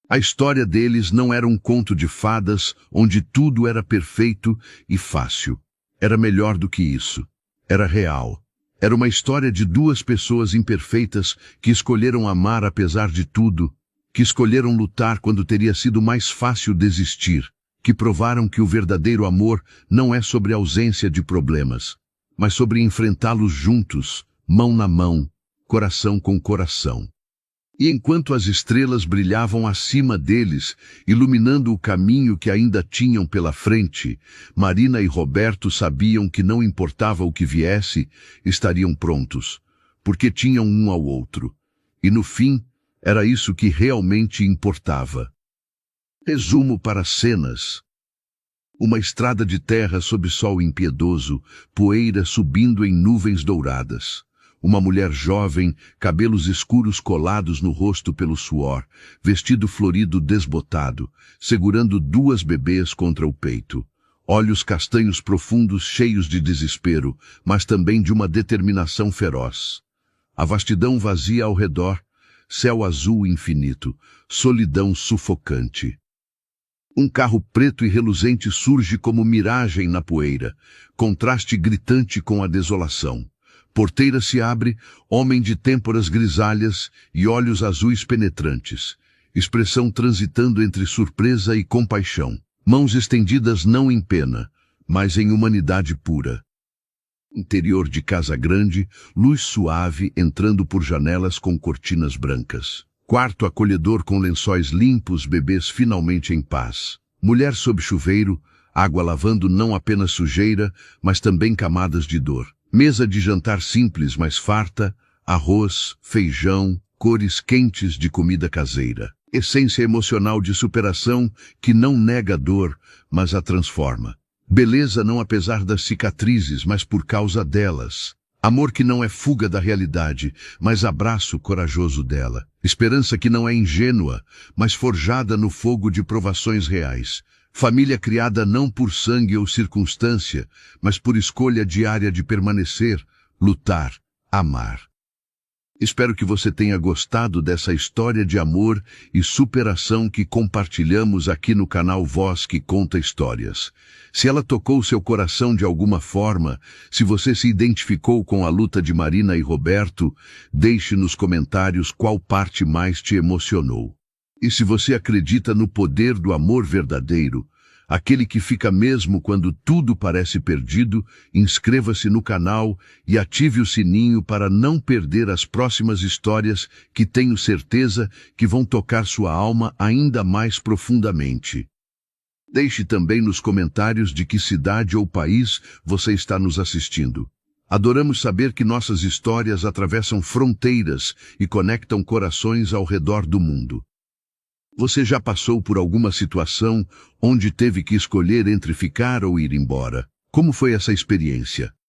A história deles não era um conto de fadas onde tudo era perfeito e fácil. Era melhor do que isso. Era real. Era uma história de duas pessoas imperfeitas que escolheram amar apesar de tudo, que escolheram lutar quando teria sido mais fácil desistir, que provaram que o verdadeiro amor não é sobre ausência de problemas, mas sobre enfrentá-los juntos, mão na mão, coração com coração. E enquanto as estrelas brilhavam acima deles, iluminando o caminho que ainda tinham pela frente, Marina e Roberto sabiam que não importava o que viesse, estariam prontos, porque tinham um ao outro. E no fim, era isso que realmente importava. Resumo para cenas. Uma estrada de terra sob sol impiedoso, poeira subindo em nuvens douradas. Uma mulher jovem, cabelos escuros colados no rosto pelo suor, vestido florido desbotado, segurando duas bebês contra o peito. Olhos castanhos profundos cheios de desespero, mas também de uma determinação feroz. A vastidão vazia ao redor, céu azul infinito, solidão sufocante. Um carro preto e reluzente surge como miragem na poeira, contraste gritante com a desolação. Porteira se abre, homem de têmporas grisalhas e olhos azuis penetrantes. Expressão transitando entre surpresa e compaixão. Mãos estendidas não em pena, mas em humanidade pura. Interior de casa grande, luz suave entrando por janelas com cortinas brancas. Quarto acolhedor com lençóis limpos, bebês finalmente em paz. Mulher sob chuveiro, água lavando não apenas sujeira, mas também camadas de dor. Mesa de jantar simples, mas farta, arroz, feijão, cores quentes de comida caseira. Essência emocional de superação que não nega a dor, mas a transforma. Beleza não apesar das cicatrizes, mas por causa delas. Amor que não é fuga da realidade, mas abraço corajoso dela. Esperança que não é ingênua, mas forjada no fogo de provações reais. Família criada não por sangue ou circunstância, mas por escolha diária de permanecer, lutar, amar. Espero que você tenha gostado dessa história de amor e superação que compartilhamos aqui no canal Voz que Conta Histórias. Se ela tocou seu coração de alguma forma, se você se identificou com a luta de Marina e Roberto, deixe nos comentários qual parte mais te emocionou. E se você acredita no poder do amor verdadeiro, aquele que fica mesmo quando tudo parece perdido, inscreva-se no canal e ative o sininho para não perder as próximas histórias que tenho certeza que vão tocar sua alma ainda mais profundamente. Deixe também nos comentários de que cidade ou país você está nos assistindo. Adoramos saber que nossas histórias atravessam fronteiras e conectam corações ao redor do mundo. Você já passou por alguma situação onde teve que escolher entre ficar ou ir embora? Como foi essa experiência?